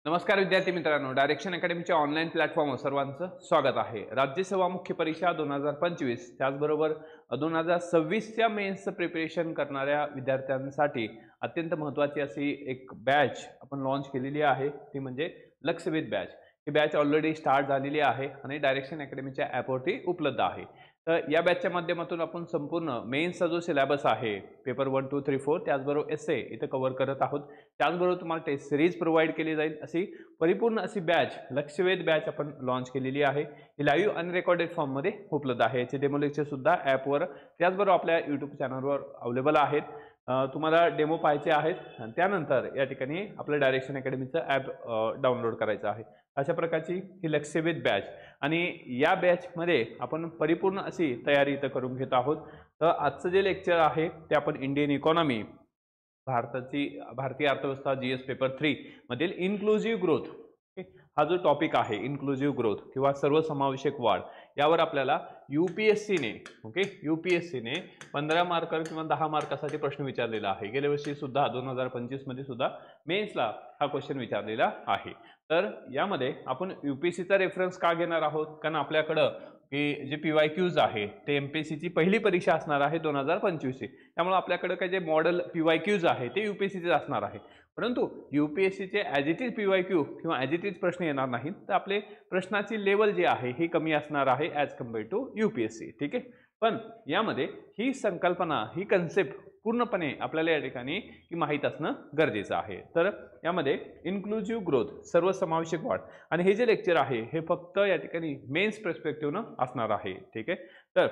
नमस्कार विद्यार्थी मित्रांनो, डायरेक्शन अकॅडमीच्या ऑनलाईन प्लॅटफॉर्मवर सर्वांचं स्वागत आहे. राज्यसेवा मुख्य परीक्षा 2025 त्याचबरोबर 2026च्या मेन्सचं प्रिपरेशन करणाऱ्या विद्यार्थ्यांसाठी अत्यंत महत्त्वाची अशी एक बॅच आपण लॉन्च केलेली आहे, ती म्हणजे लक्षवेध बॅच. ही बॅच ऑलरेडी स्टार्ट झालेली आहे आणि डायरेक्शन अकॅडमीच्या ॲपवरती उपलब्ध आहे. तर या बॅचच्या माध्यमातून आपण संपूर्ण मेन्सचा जो सिलेबस आहे, पेपर 1, 2, 3, 4 त्याचबरोबर एस्से इथं कव्हर करत आहोत. त्याचबरोबर तुम्हाला टेस्ट सिरीज प्रोव्हाइड केली जाईल. अशी परिपूर्ण अशी बॅच लक्षवेध बॅच आपण लॉन्च केलेली आहे. ही लाईव्ह अनरेकॉर्डेड फॉर्ममध्ये उपलब्ध आहे. याचे डेमो लेक्चर सुद्धा ॲपवर त्याचबरोबर आपल्या यूट्यूब चॅनलवर अवेलेबल आहेत. तुम्हाला डेमो पाहायचे आहेत आणि त्यानंतर या ठिकाणी आपलं डायरेक्शन अकॅडमीचं ॲप डाउनलोड करायचं आहे. अशा प्रकारची ही लक्षवेध बॅच आणि या बॅचमध्ये आपण परिपूर्ण अशी तयारी इथं करून घेत आहोत. तर आजचं जे लेक्चर आहे ते आपण इंडियन इकॉनॉमी, भारतीय अर्थव्यवस्था GS पेपर 3 मधील इन्क्लुझिव्ह ग्रोथ, हा जो टॉपिक आहे इन्क्लुझिव्ह ग्रोथ किंवा सर्वसमावेशक वाढ, यावर आपल्याला यूपीएससीने 15 मार्कर किंवा 10 मार्कासाठी प्रश्न विचारलेला आहे. गेल्या वर्षी सुद्धा 2025 मध्ये सुद्धा मेन्सला हा क्वेश्चन विचारलेला आहे. तर यामध्ये आपण यूपीएससीचा रेफरन्स का घेणार आहोत? कारण आपल्याकडं की जे PYQs आहे ते MPSCची पहिली परीक्षा असणार आहे 2025 ची. त्यामुळे आपल्याकडे काही जे मॉडेल PYQs आहे ते UPSCचे असणार आहे. परंतु UPSCचे ॲज इट इज PYQ किंवा ॲज इट इज प्रश्न येणार नाहीत. तर आपले प्रश्नाची लेवल जी आहे ही कमी असणार आहे ॲज कम्पेअर्ड टू UPSC. ठीक आहे. पण यामध्ये ही संकल्पना, ही कन्सेप्ट पूर्णपणे आपल्याला या ठिकाणी की माहीत असणं गरजेचं आहे. तर यामध्ये इन्क्लुझिव्ह ग्रोथ, सर्वसमावेशक वाढ, आणि हे जे लेक्चर आहे हे फक्त या ठिकाणी मेन्स पर्स्पेक्टिव्हनं असणार आहे. ठीक आहे. तर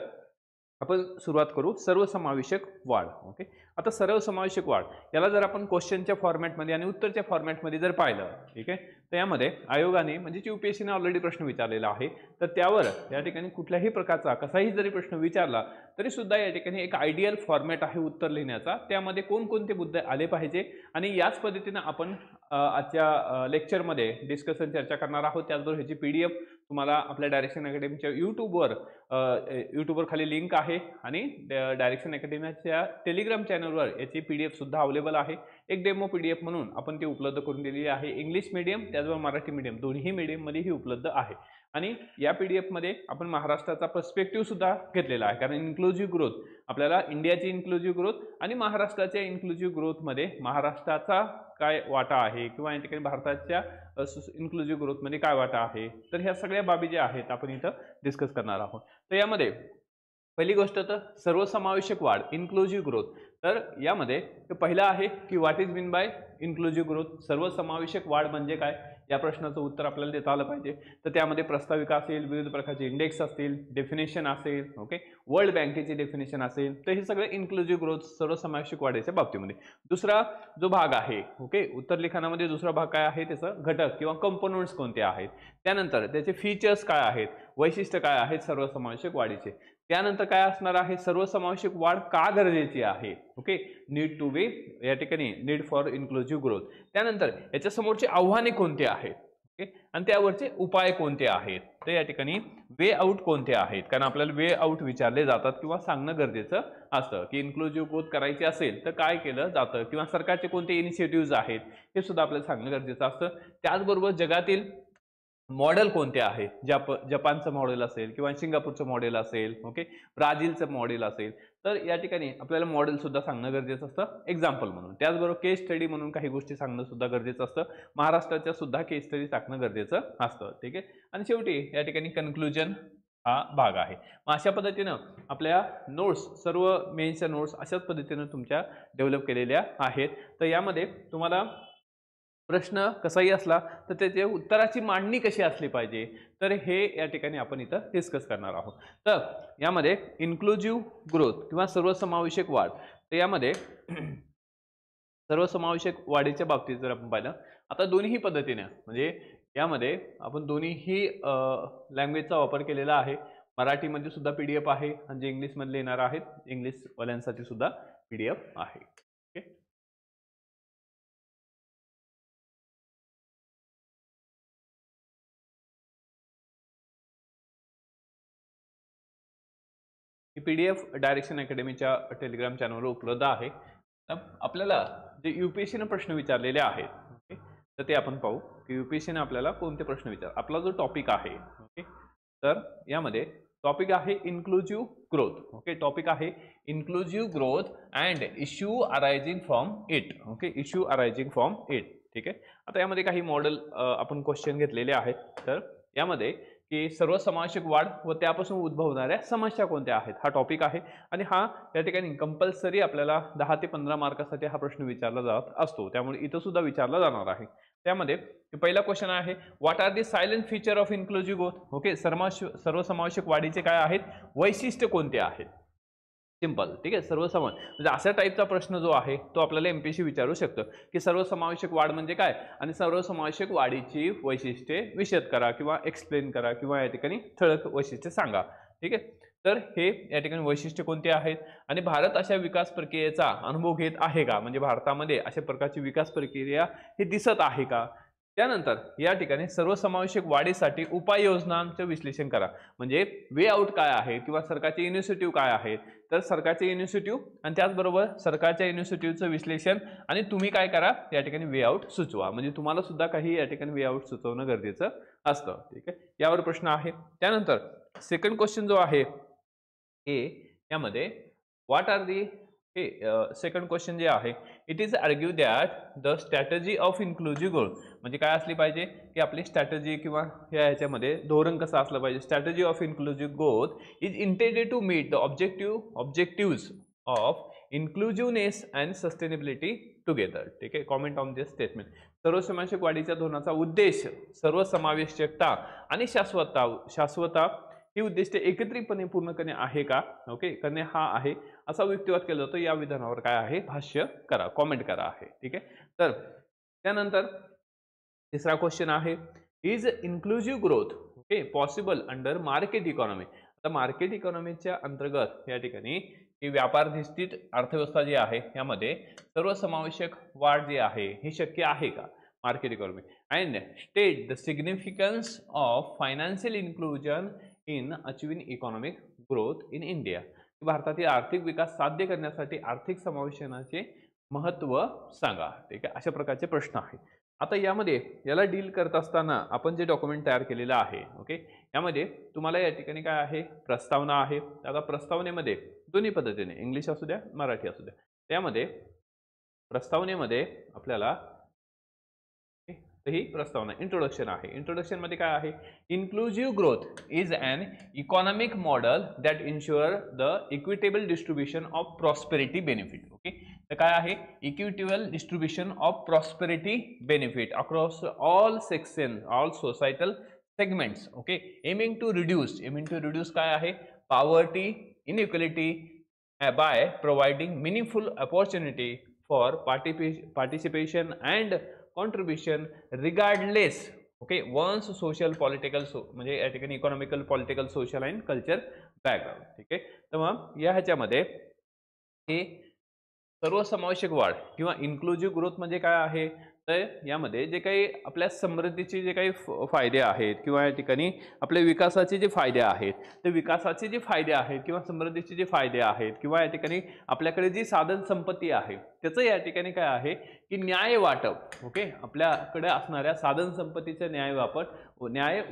आपण सुरुवात करू सर्वसमावेशक वाढ. ओके. आता सर्वसमावेशक वाढ याला जर आपण क्वेश्चनच्या फॉर्मॅटमध्ये आणि उत्तरच्या फॉर्मॅटमध्ये जर पाहिलं, ठीक आहे, तर यामध्ये आयोगाने म्हणजे UPSCने ऑलरेडी प्रश्न विचारलेला आहे. तर त्यावर या ठिकाणी कुठल्याही प्रकारचा कसाही जरी प्रश्न विचारला तरी सुद्धा या ठिकाणी एक आयडियल फॉर्मॅट आहे उत्तर लिहिण्याचा. त्यामध्ये कोणकोणते मुद्दे आले पाहिजे आणि याच पद्धतीनं आपण आजच्या लेक्चरमध्ये डिस्कशन चर्चा करणार आहोत. त्याचबरोबर ह्याची PDF तुम्हाला आपल्या डायरेक्शन अकॅडमीच्या यूट्यूबवर खाली लिंक आहे आणि डायरेक्शन अकॅडमीच्या टेलिग्राम चॅनलवर याची PDF सुद्धा अवेलेबल आहे. एक डेमो PDF म्हणून आपण ती उपलब्ध करून दिलेली आहे. इंग्लिश मीडियम त्याचबरोबर मराठी मीडियम दोन्ही मीडियममध्ये ही उपलब्ध आहे. आणि या PDF मध्ये आपण महाराष्ट्राचा पर्स्पेक्टिव्ह सुद्धा घेतलेला आहे. कारण इन्क्लुझिव्ह ग्रोथ आपल्याला इंडियाची इन्क्लुझिव्ह ग्रोथ आणि महाराष्ट्राच्या इन्क्लुझिव्ह ग्रोथमध्ये महाराष्ट्राचा काय वाटा आहे किंवा या ठिकाणी भारताच्या इन्क्लुझिव्ह ग्रोथमध्ये काय वाटा आहे, तर ह्या सगळ्या बाबी ज्या आहेत आपण इथं डिस्कस करणार आहोत. तर यामध्ये पहिली गोष्ट तर सर्वसमावेशक वाढ, इन्क्लुझिव्ह ग्रोथ. तर यामध्ये पहिला आहे की what is mean by inclusive growth, सर्वसमावेशक वाढ म्हणजे काय, या प्रश्नाचं उत्तर आपल्याला देता आलं पाहिजे. तर त्यामध्ये प्रस्ताविका असेल, विविध प्रकारचे इंडेक्स असतील, डेफिनेशन असेल, ओके, वर्ल्ड बँकेची डेफिनेशन असेल, तर हे सगळे इन्क्लुझिव्ह ग्रोथ सर्वसमावेशक वाढीच्या बाबतीमध्ये. दुसरा जो भाग आहे, ओके, उत्तर लिखाणामध्ये दुसरा भाग काय आहे, त्याचं घटक किंवा कंपोनंट्स कोणते आहेत, त्यानंतर त्याचे फीचर्स काय आहेत, वैशिष्ट्य काय आहेत सर्वसमावेशक वाढीचे, त्यानंतर काय असणार आहे, सर्वसमावेशक वाढ का गरजेची आहे, ओके, नीड टू बी, या ठिकाणी नीड फॉर इन्क्लुझिव्ह ग्रोथ. त्यानंतर याच्या समोरचे आव्हाने कोणते आहेत, ओके, आणि त्यावरचे उपाय कोणते आहेत, तर या ठिकाणी वे आउट कोणते आहेत. कारण आपल्याला वे आउट विचारले जातात किंवा सांगणं गरजेचं असतं की इन्क्लुझिव्ह ग्रोथ करायची असेल तर काय केलं जातं किंवा सरकारचे कोणते इनिशिएटिव्ह आहेत हे सुद्धा आपल्याला सांगणं गरजेचं असतं. त्याचबरोबर जगातील मॉडेल कोणते आहे, जपानचं मॉडेल असेल किंवा सिंगापूरचं मॉडेल असेल, ओके, ब्राझीलचं मॉडेल असेल, तर या ठिकाणी आपल्याला मॉडेल सुद्धा सांगणं गरजेचं असतं एक्झाम्पल म्हणून. त्याचबरोबर केस स्टडी म्हणून काही गोष्टी सांगणं सुद्धा गरजेचं असतं. महाराष्ट्राच्या सुद्धा केस स्टडी टाकणं गरजेचं असतं. ठीक आहे. आणि शेवटी या ठिकाणी कन्क्लुजन हा भाग आहे. मग अशा पद्धतीनं आपल्या नोट्स, सर्व मेन्सच्या नोट्स अशाच पद्धतीनं तुमच्या डेव्हलप केलेल्या आहेत. तर यामध्ये तुम्हाला प्रश्न कसाही असला तर त्याच्या उत्तराची मांडणी कशी असली पाहिजे, तर हे या ठिकाणी आपण इथं डिस्कस करणार आहोत. तर यामध्ये इन्क्लुझिव्ह ग्रोथ किंवा सर्वसमावेशक वाढ, तर यामध्ये सर्वसमावेशक वाढीच्या बाबतीत जर आपण पाहिलं, आता दोन्ही पद्धतीने म्हणजे यामध्ये आपण दोन्हीही लँग्वेजचा वापर केलेला आहे. मराठीमध्ये सुद्धा PDF आहे आणि जे इंग्लिशमधले येणार आहेत इंग्लिशवाल्यांसाठी सुद्धा PDF आहे. ओके. ही PDF डायरेक्शन अकॅडमीच्या टेलिग्राम चॅनलवर उपलब्ध आहे. आपल्याला जे UPSCने प्रश्न विचारलेले आहेत, ओके, तर ते आपण पाहू. की यूपीएससीने आपल्याला कोणते प्रश्न आपला जो टॉपिक आहे, ओके, तर यामध्ये टॉपिक आहे इन्क्लुझिव्ह ग्रोथ. ओके, टॉपिक आहे inclusive growth and issue arising from it. Okay, issue arising from it. ठीक आहे. आता यामध्ये काही मॉडेल आपण क्वेश्चन घेतलेले आहेत. तर यामध्ये की सर्वसमावेशक वाढ व त्यापासून उद्भवणाऱ्या समस्या कोणत्या आहेत हा टॉपिक आहे. आणि हा या ठिकाणी कंपल्सरी आपल्याला 10 ते 15 मार्कासाठी हा प्रश्न विचारला जात असतो, त्यामुळे इथं सुद्धा विचारला जाणार आहे. त्यामध्ये पहिला क्वेश्चन आहे, what are the silent feature of inclusive growth. Okay, सर्वसमावेशक वाढीचे काय आहेत, वैशिष्ट्य कोणते आहेत. सिंपल. ठीक आहे, म्हणजे अशा टाईपचा प्रश्न जो आहे तो आपल्याला एमपीएससी विचारू शकतं की सर्वसमावेशक वाढ म्हणजे काय आणि सर्वसमावेशक वाढीची वैशिष्ट्ये विशद करा किंवा एक्सप्लेन करा किंवा या ठिकाणी ठळक वैशिष्ट्ये सांगा. ठीक आहे, तर हे या ठिकाणी वैशिष्ट्ये कोणते आहेत आणि भारत अशा विकास प्रक्रियेचा अनुभव घेत आहे का, म्हणजे भारतामध्ये अशा प्रकारची विकास प्रक्रिया हे दिसत आहे का. त्यानंतर या ठिकाणी सर्वसमावेशक वाढीसाठी उपाययोजनांचे विश्लेषण करा, म्हणजे वे आउट काय आहे किंवा सरकारचे इनिशिएटिव्ह काय आहेत. तर सरकारचे इनिशिएटिव्ह आणि त्याचबरोबर सरकारच्या इनिशिएटिव्हचं विश्लेषण आणि तुम्ही काय करा या ठिकाणी वे आउट सुचवा, म्हणजे तुम्हाला सुद्धा काही या ठिकाणी वे आउट सुचवणं गरजेचं असतं. ठीक आहे, यावर प्रश्न आहे. त्यानंतर सेकंड क्वेश्चन जो आहे हे यामध्ये what are the second question जे आहे, it is argue that the strategy of inclusive growth, म्हणजे काय असली पाहिजे की आपली स्ट्रॅटजी किंवा ह्याच्यामध्ये धोरण कसं असलं पाहिजे. Strategy of inclusive growth is intended to meet the objectives of inclusiveness and sustainability together. ठीक आहे, कॉमेंट ऑन दिस स्टेटमेंट. सर्वसमावेशक वाढीच्या धोरणाचा उद्देश सर्वसमावेशकता आणि शाश्वतता ही उद्दिष्टे एकत्रितपणे पूर्ण करणे आहे का. ओके, करणे हा आहे असा युक्तिवाद केला जातो. या विधानावर काय आहे भाष्य करा, कॉमेंट करा आहे. ठीक आहे, तर त्यानंतर तिसरा क्वेश्चन आहे, is inclusive growth okay possible under market economy. आता मार्केट इकॉनॉमीच्या अंतर्गत या ठिकाणी ही व्यापारधिष्ठित अर्थव्यवस्था जी आहे यामध्ये सर्वसमावेशक वाढ जी आहे ही शक्य आहे का market economy. And state the significance of financial inclusion in achieving economic growth in India. भारतातील आर्थिक विकास साध्य करण्यासाठी आर्थिक समावेशनाचे महत्त्व सांगा. ठीक आहे, अशा प्रकारचे प्रश्न आहेत. आता यामध्ये याला डील करत असताना आपण जे डॉक्युमेंट तयार केलेलं आहे, ओके, यामध्ये तुम्हाला या ठिकाणी काय आहे प्रस्तावना आहे. आता प्रस्तावनेमध्ये दोन्ही पद्धतीने इंग्लिश असू द्या मराठी असू द्या, त्यामध्ये प्रस्तावनेमध्ये आपल्याला ही प्रस्तावना इंट्रोडक्शन आहे. इंट्रोडक्शन मध्ये काय आहे, inclusive growth is an economic model that ensure the equitable distribution of prosperity benefit. Okay, तर काय आहे equitable distribution of prosperity benefit across all section all societal segments. Okay, aiming to reduce काय आहे poverty inequality by providing meaningful opportunity for participation and contribution regardless okay one's social political म्हणजे या ठिकाणी economical political social and culture background. ठीक आहे, तर मग या ह्याच्यामध्ये हे सर्वसमावेशक वाढ किंवा इन्क्लुझिव्ह ग्रोथ म्हणजे काय आहे, तर यामध्ये जे काही आपल्या समृद्धीचे जे काही फायदे आहेत किंवा या ठिकाणी आपल्या विकासाचे जे फायदे आहेत, ते विकासाचे जे फायदे आहेत किंवा समृद्धीचे जे फायदे आहेत किंवा या ठिकाणी आपल्याकडे जी साधन संपत्ती आहे त्याचं या ठिकाणी काय आहे की न्याय वाटप. ओके, आपल्याकडे असणाऱ्या साधन संपत्तीचं न्याय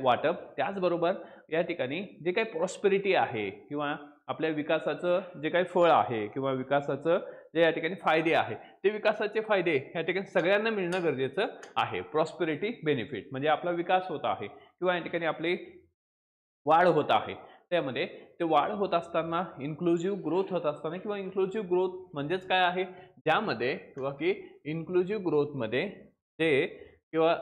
वाटप, त्याचबरोबर या ठिकाणी जे काही प्रॉस्पेरिटी आहे किंवा आपल्या विकासाचं जे काही फळ आहे किंवा विकासाचं जे या ठिकाणी फायदे आहे ते विकासाचे फायदे या ठिकाणी सगळ्यांना मिळणं गरजेचं आहे. प्रॉस्पेरिटी बेनिफिट म्हणजे आपला विकास होत आहे किंवा या ठिकाणी आपली वाढ होत आहे, त्यामध्ये ते वाढ होत असताना इन्क्लुझिव्ह ग्रोथ होत असताना किंवा इन्क्लुझिव्ह ग्रोथ म्हणजेच काय आहे ज्यामध्ये किंवा की इन्क्लुझिव्ह ग्रोथमध्ये ते किंवा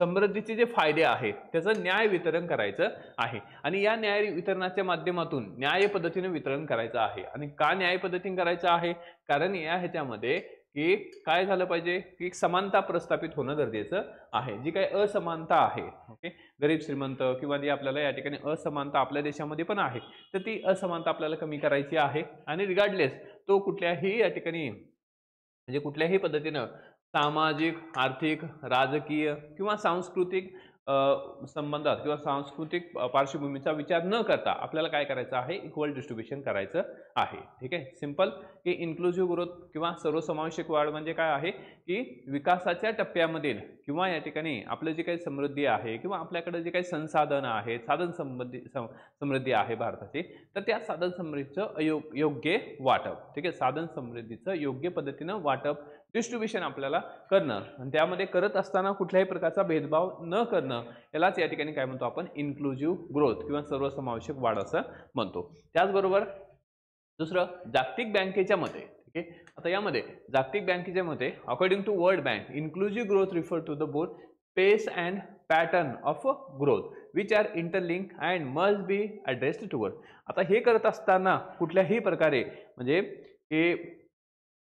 समृद्धीचे जे फायदे आहेत त्याचं न्याय वितरण करायचं आहे आणि या न्याय वितरणाच्या माध्यमातून न्याय पद्धतीने वितरण करायचं आहे. आणि का न्याय पद्धतीने करायचं आहे, कारण या ह्याच्यामध्ये की काय झालं पाहिजे की समानता प्रस्थापित होणं गरजेचं आहे. जी काही असमानता आहे ओके गरीब श्रीमंत किंवा जी आपल्याला या ठिकाणी असमानता आपल्या देशामध्ये पण आहे तर ती असमानता आपल्याला कमी करायची आहे आणि रिगार्डलेस तो कुठल्याही या ठिकाणी म्हणजे कुठल्याही पद्धतीनं सामाजिक आर्थिक राजकीय किंवा सांस्कृतिक संबंधात किंवा सांस्कृतिक पार्श्वभूमीचा विचार न करता आपल्याला काय करायचं आहे, इक्वल डिस्ट्रीब्युशन करायचं आहे. ठीक आहे, सिंपल. की इन्क्लुझिव्ह ग्रोथ किंवा सर्वसमावेशक वाढ म्हणजे काय आहे की विकासाच्या टप्प्यामधील किंवा या ठिकाणी आपलं जे काही समृद्धी आहे किंवा आपल्याकडे जे काही संसाधनं आहेत, साधन समृद्धी आहे भारताची, तर त्या साधन समृद्धीचं योग्य वाटप. ठीक आहे, साधन समृद्धीचं योग्य पद्धतीनं वाटप, डिस्ट्रीब्युशन आपल्याला करणं आणि त्यामध्ये करत असताना कुठल्याही प्रकारचा भेदभाव न करणं, यालाच या ठिकाणी काय म्हणतो आपण, इन्क्लुझिव्ह ग्रोथ किंवा सर्वसमावेशक वाढ असं म्हणतो. त्याचबरोबर दुसरं, जागतिक बँकेच्या मते, ठीक आहे, आता यामध्ये जागतिक बँकेच्या मते according to World Bank, inclusive growth refer to the both pace and pattern of growth which are interlink and must be addressed toward. आता हे करत असताना कुठल्याही प्रकारे म्हणजे हे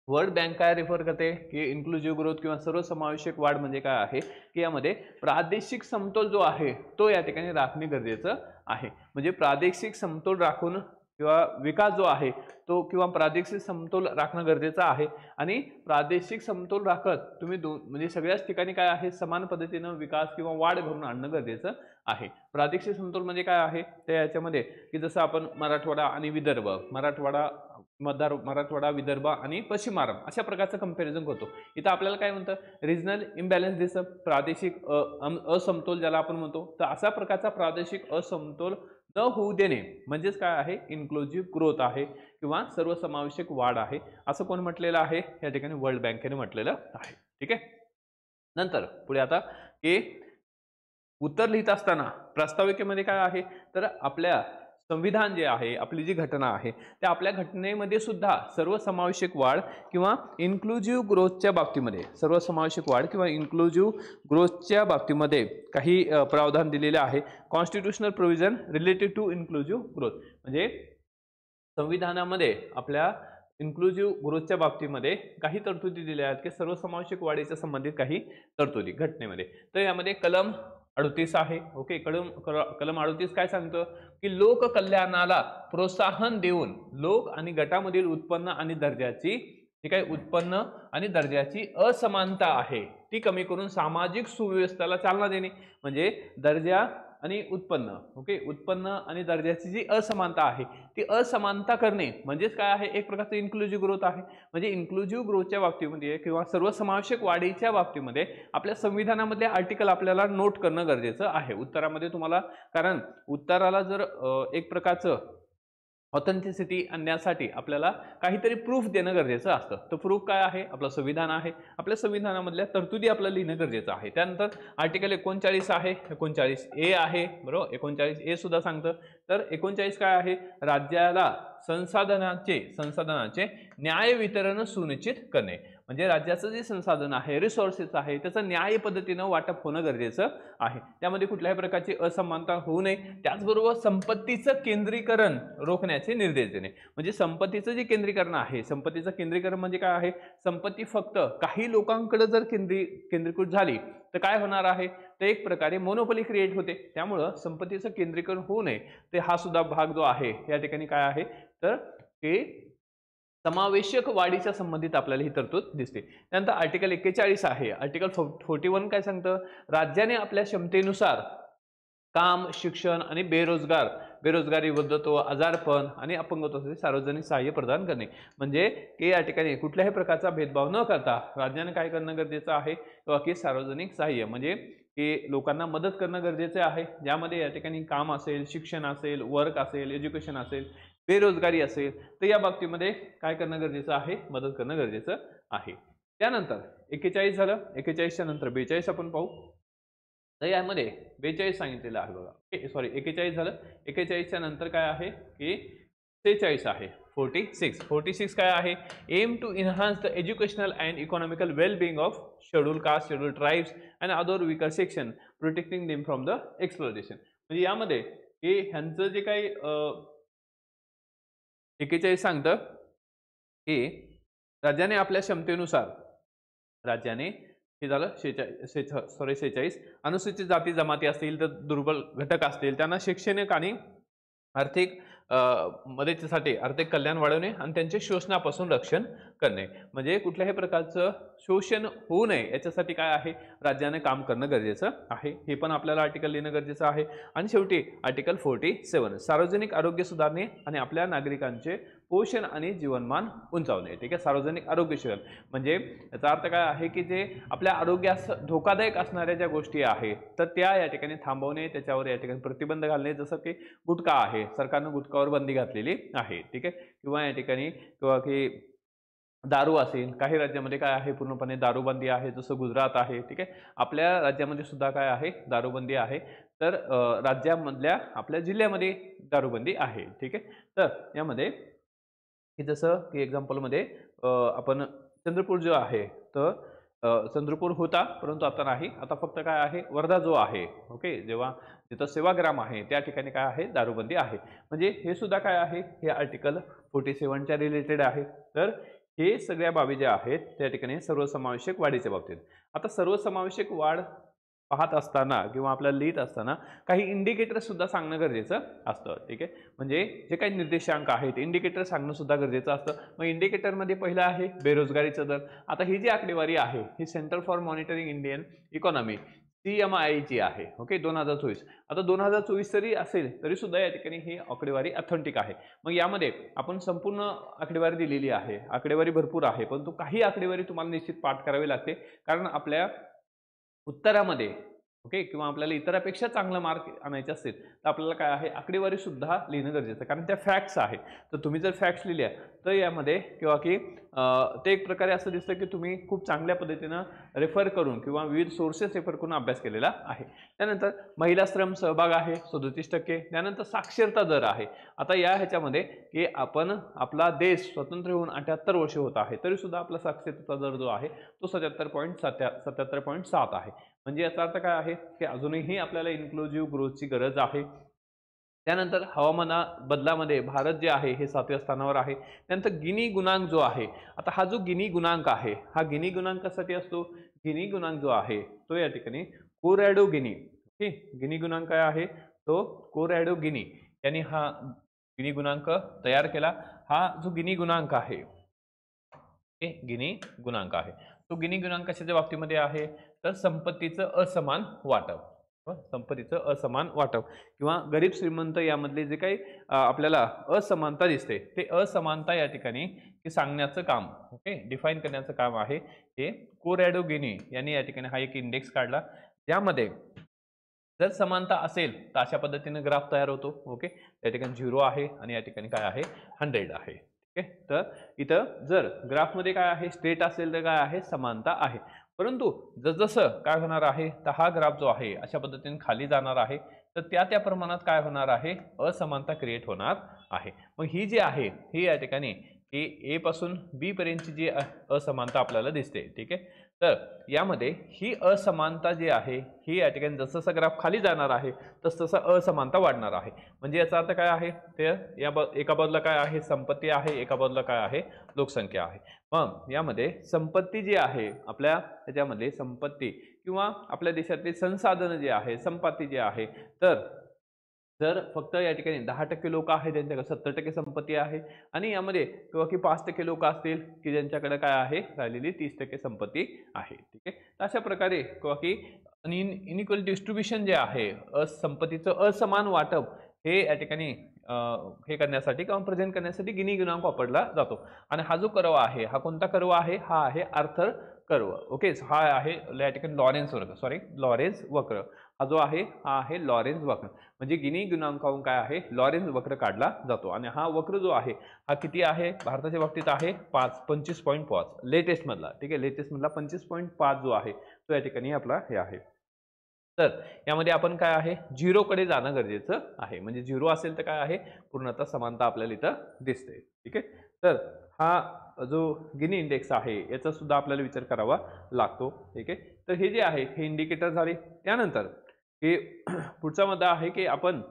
वर्ल्ड बँक काय रेफर करते की इन्क्लुझिव्ह ग्रोथ किंवा सर्वसमावेशक वाढ म्हणजे काय आहे की यामध्ये प्रादेशिक समतोल जो आहे तो या ठिकाणी राखणे गरजेचं आहे. म्हणजे प्रादेशिक समतोल राखून किंवा विकास जो आहे तो किंवा प्रादेशिक समतोल राखणं गरजेचं आहे आणि प्रादेशिक समतोल राखत तुम्ही म्हणजे सगळ्याच ठिकाणी काय आहे समान पद्धतीनं विकास किंवा वाढ घडवून आणणं गरजेचं आहे. प्रादेशिक समतोल म्हणजे काय आहे ते याच्यामध्ये की जसं आपण मराठवाडा आणि विदर्भ, मराठवाडा विदर्भ आणि पश्चिम महाराष्ट्र अशा प्रकारचं कंपॅरिझन करतो. इथं आपल्याला काय म्हणतं, रिजनल इम्बॅलन्स दिसतं, प्रादेशिक असमतोल ज्याला आपण म्हणतो. तर अशा प्रकारचा प्रादेशिक असमतोल न होऊ देणे म्हणजेच काय आहे, इन्क्लुझिव्ह ग्रोथ आहे किंवा सर्वसमावेशक वाढ आहे असं कोण म्हटलेलं आहे, या ठिकाणी वर्ल्ड बँकेने म्हटलेलं आहे. ठीक आहे, नंतर पुढे आता की उत्तर लिहित असताना प्रास्ताविकेमध्ये काय आहे तर आपल्या संविधान जे आहे, आपली जी घटना आहे त्या आपल्या घटनेमध्ये सुद्धा सर्वसमावेशक वाढ किंवा इन्क्लुझिव्ह ग्रोथच्या बाबतीमध्ये, सर्वसमावेशक वाढ किंवा इन्क्लुझिव्ह ग्रोथच्या बाबतीमध्ये काही प्रावधान दिलेले आहे. Constitutional provision related to inclusive growth म्हणजे संविधानामध्ये आपल्या इन्क्लुझिव्ह ग्रोथच्या बाबतीमध्ये काही तरतुदी दिल्या आहेत की सर्वसमावेशक वाढीच्या संबंधित काही तरतुदी घटनेमध्ये. तर यामध्ये कलम 38 आहे. ओके, कलम 38 काय सांगतं की लोक कल्याणाला प्रोत्साहन देऊन लोक आणि गटामधील उत्पन्न आणि दर्जाची, जी काही उत्पन्न आणि दर्जाची असमानता आहे ती कमी करून सामाजिक सुव्यवस्थेला चालना देणे. म्हणजे दर्जा आणि उत्पन्न, ओके, उत्पन्न आणि दर्जाची जी असमानता आहे ती असमानता करणे म्हणजेच काय आहे, एक प्रकारचं इन्क्लुझिव्ह ग्रोथ आहे. म्हणजे इन्क्लुझिव्ह ग्रोथच्या बाबतीमध्ये किंवा सर्वसमावेशक वाढीच्या बाबतीमध्ये आपल्या संविधानामधले आर्टिकल आपल्याला नोट करणं गरजेचं आहे उत्तरामध्ये तुम्हाला. कारण उत्तराला जर एक प्रकारचं ऑथेंटिसिटी आणण्यासाठी आपल्याला काहीतरी प्रूफ देणं गरजेचं असतं. तर प्रूफ काय आहे, आपलं संविधान आहे, आपल्या संविधानामधल्या तरतुदी आपल्याला लिहिणं गरजेचं आहे. त्यानंतर आर्टिकल 39 आहे, 39A आहे, बरोबर, 39A सुद्धा सांगतं. तर 39 काय आहे, राज्याला संसाधनाचे न्याय वितरण सुनिश्चित करणे. म्हणजे राज्याचं जे संसाधन आहे, रिसोर्सेस आहे, त्याचं न्याय पद्धतीनं वाटप होणं गरजेचं आहे. त्यामध्ये कुठल्याही प्रकारची असमानता होऊ नये. त्याचबरोबर संपत्तीचं केंद्रीकरण रोखण्याचे निर्देश देणे. म्हणजे संपत्तीचं जे केंद्रीकरण आहे, संपत्तीचं केंद्रीकरण म्हणजे काय आहे, संपत्ती फक्त काही लोकांकडे जर केंद्रीकृत झाली तर काय होणार आहे, तर एक प्रकारे मोनोपोली क्रिएट होते. त्यामुळं संपत्तीचं केंद्रीकरण होऊ नये ते हा सुद्धा भाग जो आहे या ठिकाणी काय आहे तर हे समावेशक वाढीच्या संबंधित आपल्याला ही तरतूद दिसते. त्यानंतर आर्टिकल 41 आहे. आर्टिकल 41 काय सांगतं, राज्याने आपल्या क्षमतेनुसार काम, शिक्षण आणि बेरोजगारी, वृद्धत्व, आजारपण आणि अपंगत्वासाठी सार्वजनिक सहाय्य प्रदान करणे. म्हणजे की या ठिकाणी कुठल्याही प्रकारचा भेदभाव न करता राज्याने काय करणं गरजेचं आहे की सार्वजनिक सहाय्य म्हणजे की लोकांना मदत करणं गरजेचं आहे. ज्यामध्ये या ठिकाणी काम असेल, शिक्षण असेल, वर्क असेल, एज्युकेशन असेल, बेरोजगारी असेल, तर या बाबतीमध्ये काय करणं गरजेचं आहे, मदत करणं गरजेचं आहे. त्यानंतर 41 झालं. 41च्या नंतर 42 आपण पाहू. तर यामध्ये 42 सांगितलेलं आहे बघा, सॉरी 41 झालं. 41च्या नंतर काय आहे की 46 आहे. 46 काय आहे, aim to enhance the educational and economical well being of schedule caste, schedule tribes and other weaker section, protecting them from the exploitation. म्हणजे यामध्ये हे ह्यांचं जे काही 41 सांगतं की राज्याने आपल्या क्षमतेनुसार, राज्याने हे झालं 46 अनुसूचित जाती जमाती असतील तर दुर्बल घटक असतील त्यांना शैक्षणिक आणि आर्थिक मदतीसाठी आर्थिक कल्याण वाढवणे आणि त्यांचे शोषणापासून रक्षण करणे, म्हणजे कुठल्याही प्रकारचं शोषण होऊ नये याच्यासाठी काय आहे, राज्याने काम करणं गरजेचं आहे. हे पण आपल्याला आर्टिकल लिहिणं गरजेचं आहे. आणि शेवटी आर्टिकल 47 सार्वजनिक आरोग्य सुधारणे आणि आपल्या नागरिकांचे पोषण आणि जीवनमान उंचावणे. ठीक आहे, सार्वजनिक आरोग्य शिक्षण म्हणजे याचा अर्थ काय आहे की जे आपल्या आरोग्यास धोकादायक असणाऱ्या ज्या गोष्टी आहेत तर त्या या ठिकाणी थांबवणे, त्याच्यावर या ठिकाणी प्रतिबंध घालणे, जसं की गुटखा आहे, सरकारनं गुटखावर बंदी घातलेली आहे. ठीक आहे, किंवा या ठिकाणी किंवा की दारू असेल, काही राज्यामध्ये काय आहे पूर्णपणे दारूबंदी आहे, जसं गुजरात आहे. ठीक आहे, आपल्या राज्यामध्ये सुद्धा काय आहे दारूबंदी आहे. तर राज्यामधल्या आपल्या जिल्ह्यामध्ये दारूबंदी आहे. ठीक आहे, तर यामध्ये की जसं की एक्झाम्पलमध्ये आपण चंद्रपूर जो आहे तर चंद्रपूर होता परंतु आता नाही, आता फक्त काय आहे वर्धा जो आहे. ओके, जेव्हा तिथं सेवाग्राम आहे त्या ठिकाणी काय आहे दारूबंदी आहे. म्हणजे हे सुद्धा काय आहे, हे आर्टिकल 47च्या रिलेटेड आहे. तर हे सगळ्या बाबी ज्या आहेत त्या ठिकाणी सर्वसमावेशक वाढीच्या बाबतीत. आता सर्वसमावेशक वाढ पाहत असताना किंवा आपल्याला लिहित असताना काही इंडिकेटर सुद्धा सांगणं गरजेचं असतं. ठीक आहे, म्हणजे जे काही निर्देशांक आहेत इंडिकेटर सांगणं सुद्धा गरजेचं असतं. मग इंडिकेटरमध्ये पहिलं आहे बेरोजगारीचा दर. आता ही जी आकडेवारी आहे ही Centre for Monitoring Indian Economy CMI ची आहे. ओके, 2024. आता 2024 जरी असेल तरी सुद्धा या ठिकाणी ही आकडेवारी ऑथेंटिक आहे. मग यामध्ये आपण संपूर्ण आकडेवारी दिलेली आहे, आकडेवारी भरपूर आहे, परंतु काही आकडेवारी तुम्हाला निश्चित पाठ करावी लागते, कारण आपल्या उत्तरामध्ये ओके किंवा आपल्याला इतरापेक्षा चांगला मार्क आणायचे असतील तर आपल्याला काय आहे आकडेवारी सुद्धा लिहिणं गरजेचं आहे, कारण त्या फॅक्ट्स आहेत. तर तुम्ही जर फॅक्ट्स लिहिल्या तर यामध्ये किंवा की ते एक प्रकारे असं दिसतं की तुम्ही खूप चांगल्या पद्धतीनं रेफर करून किंवा विविध सोर्सेस रेफर करून अभ्यास केलेला आहे. त्यानंतर महिला श्रम सहभाग आहे 37%. त्यानंतर साक्षरता दर आहे. आता या ह्याच्यामध्ये की आपण आपला देश स्वतंत्र होऊन 78 वर्ष होत आहे तरी सुद्धा आपला साक्षरता दर जो आहे तो 77.7 आहे. म्हणजे याचा अर्थ काय आहे की अजूनही आपल्याला इन्क्लुझिव्ह ग्रोथची गरज आहे. त्यानंतर हवामान बदलामध्ये भारत जे आहे हे 7व्या स्थानावर आहे. त्यानंतर गिनी गुणांक जो आहे, आता हा जो गिनी गुणांक आहे हा गिनी गुणांक कशासाठी असतो, गिनी गुणांक जो आहे तो या ठिकाणी कोरॅडो गिनी. ओके, गिनी गुणांक काय आहे तो कोरॅडो गिनी यांनी हा गिनी गुणांक तयार केला. हा जो गिनी गुणांक आहे गिनी गुणांक आहे तो गिनी गुणांक कशाच्या बाबतीमध्ये आहे तर संपत्तीचं असमान वाटप, संपत्तीचं असमान वाटप किंवा गरीब श्रीमंत यामधले जे काही आपल्याला असमानता दिसते ते असमानता या ठिकाणी सांगण्याचं काम, ओके डिफाईन करण्याचं काम आहे हे कोरॅडो गिनी यांनी या ठिकाणी हा एक इंडेक्स काढला, ज्यामध्ये जर समानता असेल तर अशा पद्धतीने ग्राफ तयार होतो. ओके, या ठिकाणी 0 आहे आणि या ठिकाणी काय आहे 100 आहे. ठीक आहे, तर इथं जर ग्राफमध्ये काय आहे स्ट्रेट असेल तर काय आहे समानता आहे, परंतु जसजसं काय होणार आहे तर हा ग्राफ जो आहे अशा पद्धतीने खाली जाणार आहे तर त्या प्रमाणात काय होणार आहे असमानता क्रिएट होणार आहे. मग ही जी आहे ही या ठिकाणी A पासून B पर्यंतची जी असमानता आपल्याला दिसते. ठीक आहे, तर यामध्ये ही असमानता जी आहे ही या ठिकाणी जसं ग्राफ खाली जाणार आहे तसं असमानता वाढणार आहे. म्हणजे याचा अर्थ काय आहे ते या एका बाजूला काय आहे संपत्ती आहे, एका बाजूला काय आहे लोकसंख्या आहे. मग यामध्ये संपत्ती जी आहे आपल्या त्याच्यामध्ये संपत्ती किंवा आपल्या देशातले संसाधन जे आहे संपत्ती जे आहे तर जर फक्त या ठिकाणी 10% लोक आहेत त्यांच्याकडे 70% संपत्ती आहे आणि यामध्ये किंवा की 5% लोक असतील की ज्यांच्याकडे काय आहे राहिलेली 30% संपत्ती आहे. ठीक आहे, तर अशा प्रकारे किंवा की इनइक्वल डिस्ट्रीब्युशन जे आहे संपत्तीचं असमान वाटप हे या ठिकाणी हे करण्यासाठी किंवा प्रेझेंट करण्यासाठी गिनी गुणांक वापरला जातो. आणि हा जो कर्व आहे हा कोणता कर्व आहे हा आहे आर्थर कर्व. ओके, हा आहे या ठिकाणी लॉरेन्स वक्र हा जो आहे हा आहे लॉरेन्स वक्र. म्हणजे गिनी गुणांकावरून काय आहे लॉरेन्स वक्र काढला जातो आणि हा वक्र जो आहे हा किती आहे भारताच्या बाबतीत आहे 25.5 लेटेस्ट मधला. ठीक आहे, लेटेस्ट मधला 25.5 जो आहे तो या ठिकाणी आपला हे आहे. तर यामध्ये आपण काय आहे 0 कडे जाणं गरजेचं आहे, म्हणजे 0 असेल तर काय आहे पूर्णतः समानता आपल्याला इथं दिसते. ठीक आहे, तर हा जो गिनी इंडेक्स आहे याचा सुद्धा आपल्याला विचार करावा लागतो. ठीक आहे, तर हे जे आहे हे इंडिकेटर झाले. त्यानंतर हे पुढचा मुद्दा आहे की आपण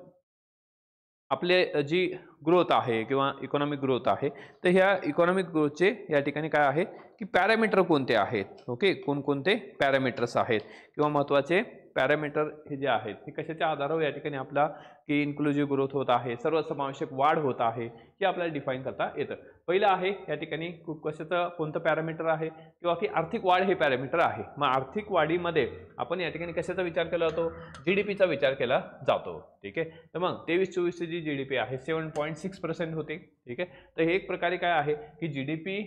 आपले जी ग्रोथ आहे किंवा इकॉनॉमिक ग्रोथ आहे तर ह्या इकॉनॉमिक ग्रोथचे या ठिकाणी काय आहे की पॅरामीटर कोणते आहेत. ओके, कोणकोणते पॅरामीटर्स आहेत किंवा महत्त्वाचे पॅरामीटर हे जे आहेत हे कशाच्या आधारावर या ठिकाणी आपला की इन्क्लुझिव्ह ग्रोथ होत आहे, सर्वसमावेशक वाढ होत आहे हे आपल्याला डिफाईन करता येतं. पहिलं आहे या ठिकाणी कशाचं कोणतं पॅरामीटर आहे किंवा की आर्थिक वाढ हे पॅरामीटर आहे. मग आर्थिक वाढीमध्ये आपण या ठिकाणी कशाचा विचार केला जातो, जीडीपीचा विचार केला जातो. ठीक आहे. तर मग 23-24 ची जी जीडीपी आहे 7.6% होते. ठीक आहे. तर हे एक प्रकारे काय आहे की जीडीपी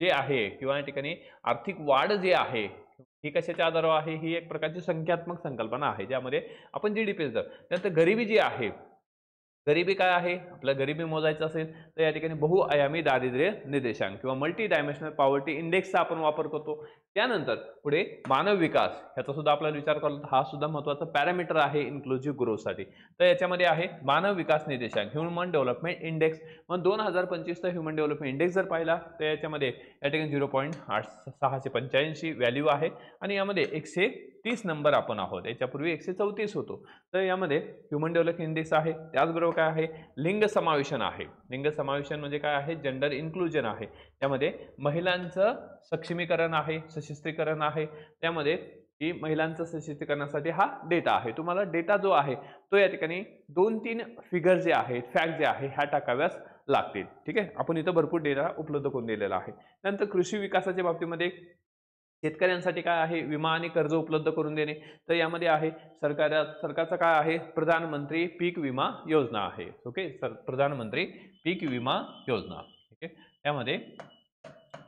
जे आहे किंवा या ठिकाणी आर्थिक वाढ जे आहे ही कशाच्या आधारावर आहे, ही एक प्रकारची संख्यात्मक संकल्पना आहे ज्यामध्ये आपण जीडीपी जर त्यानंतर गरिबी जी आहे, गरिबी काय आहे, आपल्याला गरिबी मोजायचं असेल तर या ठिकाणी बहुआयामी दारिद्र्य निर्देशांक किंवा मल्टी डायमेन्शनल पॉवर्टी इंडेक्सचा आपण वापर करतो. त्यानंतर पुढे मानव विकास ह्याचा सुद्धा आपल्याला विचार करतो, हा सुद्धा महत्त्वाचा पॅरामीटर आहे इन्क्लुझिव्ह ग्रोथसाठी. तर याच्यामध्ये आहे मानव विकास निर्देशांक ह्युमन डेव्हलपमेंट इंडेक्स. मग 2025 चा ह्युमन डेव्हलपमेंट इंडेक्स जर पाहिला तर याच्यामध्ये या ठिकाणी 0.685 व्हॅल्यू आहे आणि यामध्ये 130 नंबर आपण आहोत, याच्यापूर्वी 134 होतो. तर यामध्ये ह्युमन डेव्हलपमेंट इंडेक्स आहे. त्याचबरोबर काय आहे, लिंग समावेशन आहे. लिंग समावेशन म्हणजे काय आहे, जेंडर इन्क्लुजन आहे. त्यामध्ये महिलांचं सक्षमीकरण आहे, सशस्त्रीकरण आहे. त्यामध्ये की महिलांचं सशस्त्रीकरणासाठी हा डेटा आहे. तुम्हाला डेटा जो आहे तो या ठिकाणी 2-3 फिगर जे आहेत, फॅक्ट जे आहे ह्या टाकाव्यास लागतील. ठीक आहे. आपण इथं भरपूर डेटा उपलब्ध करून दिलेला आहे. नंतर कृषी विकासाच्या बाबतीमध्ये शेतकऱ्यांसाठी काय आहे, विमा आणि कर्ज उपलब्ध करून देणे. तर यामध्ये आहे सरकारचा काय आहे, प्रधानमंत्री पीक विमा योजना आहे. ओके. प्रधानमंत्री पीक विमा योजना. ठीक आहे. त्यामध्ये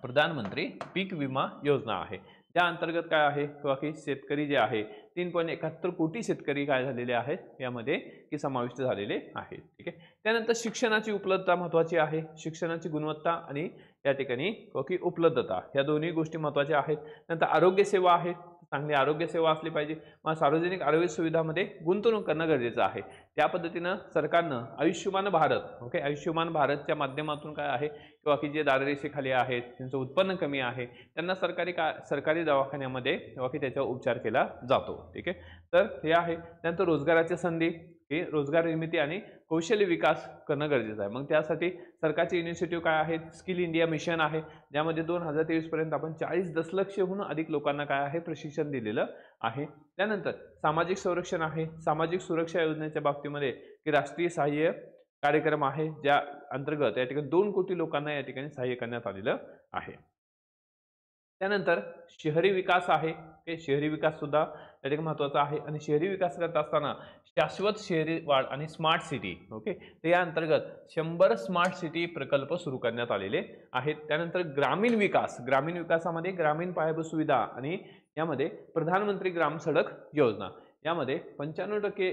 प्रधानमंत्री पीक विमा योजना आहे. त्या अंतर्गत काय आहे की शेतकरी जे आहे 3.71 कोटी शेतकरी काय झालेले आहेत यामध्ये की समाविष्ट झालेले आहेत. ठीक आहे. त्यानंतर शिक्षणाची उपलब्धता महत्त्वाची आहे. शिक्षणाची गुणवत्ता आणि या ठिकाणी की उपलब्धता या दोन्ही गोष्टी महत्त्वाच्या आहेत. नंतर आरोग्य सेवा आहे, चांगली आरोग्य सेवा असली पाहिजे. मग सार्वजनिक आरोग्य सुविधामध्ये गुंतवणूक करणं गरजेचं आहे. त्या पद्धतीनं सरकारनं आयुष्यमान भारत, ओके, आयुष्यमान भारतच्या माध्यमातून काय आहे किंवा की जे दारिद्र्यरेषेखाली आहेत, त्यांचं उत्पन्न कमी आहे, त्यांना सरकारी दवाखान्यामध्ये किंवा की त्याचा उपचार केला जातो. ठीक आहे. तर हे आहे. त्यानंतर रोजगाराच्या संधी, हे रोजगार निर्मिती आणि कौशल्य विकास करणं गरजेचं आहे. मग त्यासाठी सरकारचे इनिशिएटिव्ह काय आहेत, स्किल इंडिया मिशन आहे, ज्यामध्ये 2023 पर्यंत आपण 40 दशलक्षहून अधिक लोकांना काय आहे प्रशिक्षण दिलेलं आहे. त्यानंतर सामाजिक संरक्षण आहे. सामाजिक सुरक्षा योजनेच्या बाबतीमध्ये की राष्ट्रीय सहाय्य कार्यक्रम आहे, ज्या अंतर्गत या ठिकाणी 2 कोटी लोकांना या ठिकाणी सहाय्य करण्यात आलेलं आहे. त्यानंतर शहरी विकास आहे. ते शहरी विकास सुद्धा या ठिकाणी महत्त्वाचा आहे आणि शहरी विकास करत असताना शाश्वत शहरी वाढ आणि स्मार्ट सिटी, ओके, तर या अंतर्गत 100 स्मार्ट सिटी प्रकल्प सुरू करण्यात आलेले आहेत. त्यानंतर ग्रामीण विकास, ग्रामीण विकासामध्ये ग्रामीण पायाभूत सुविधा आणि यामध्ये प्रधानमंत्री ग्राम सडक योजना, यामध्ये 95%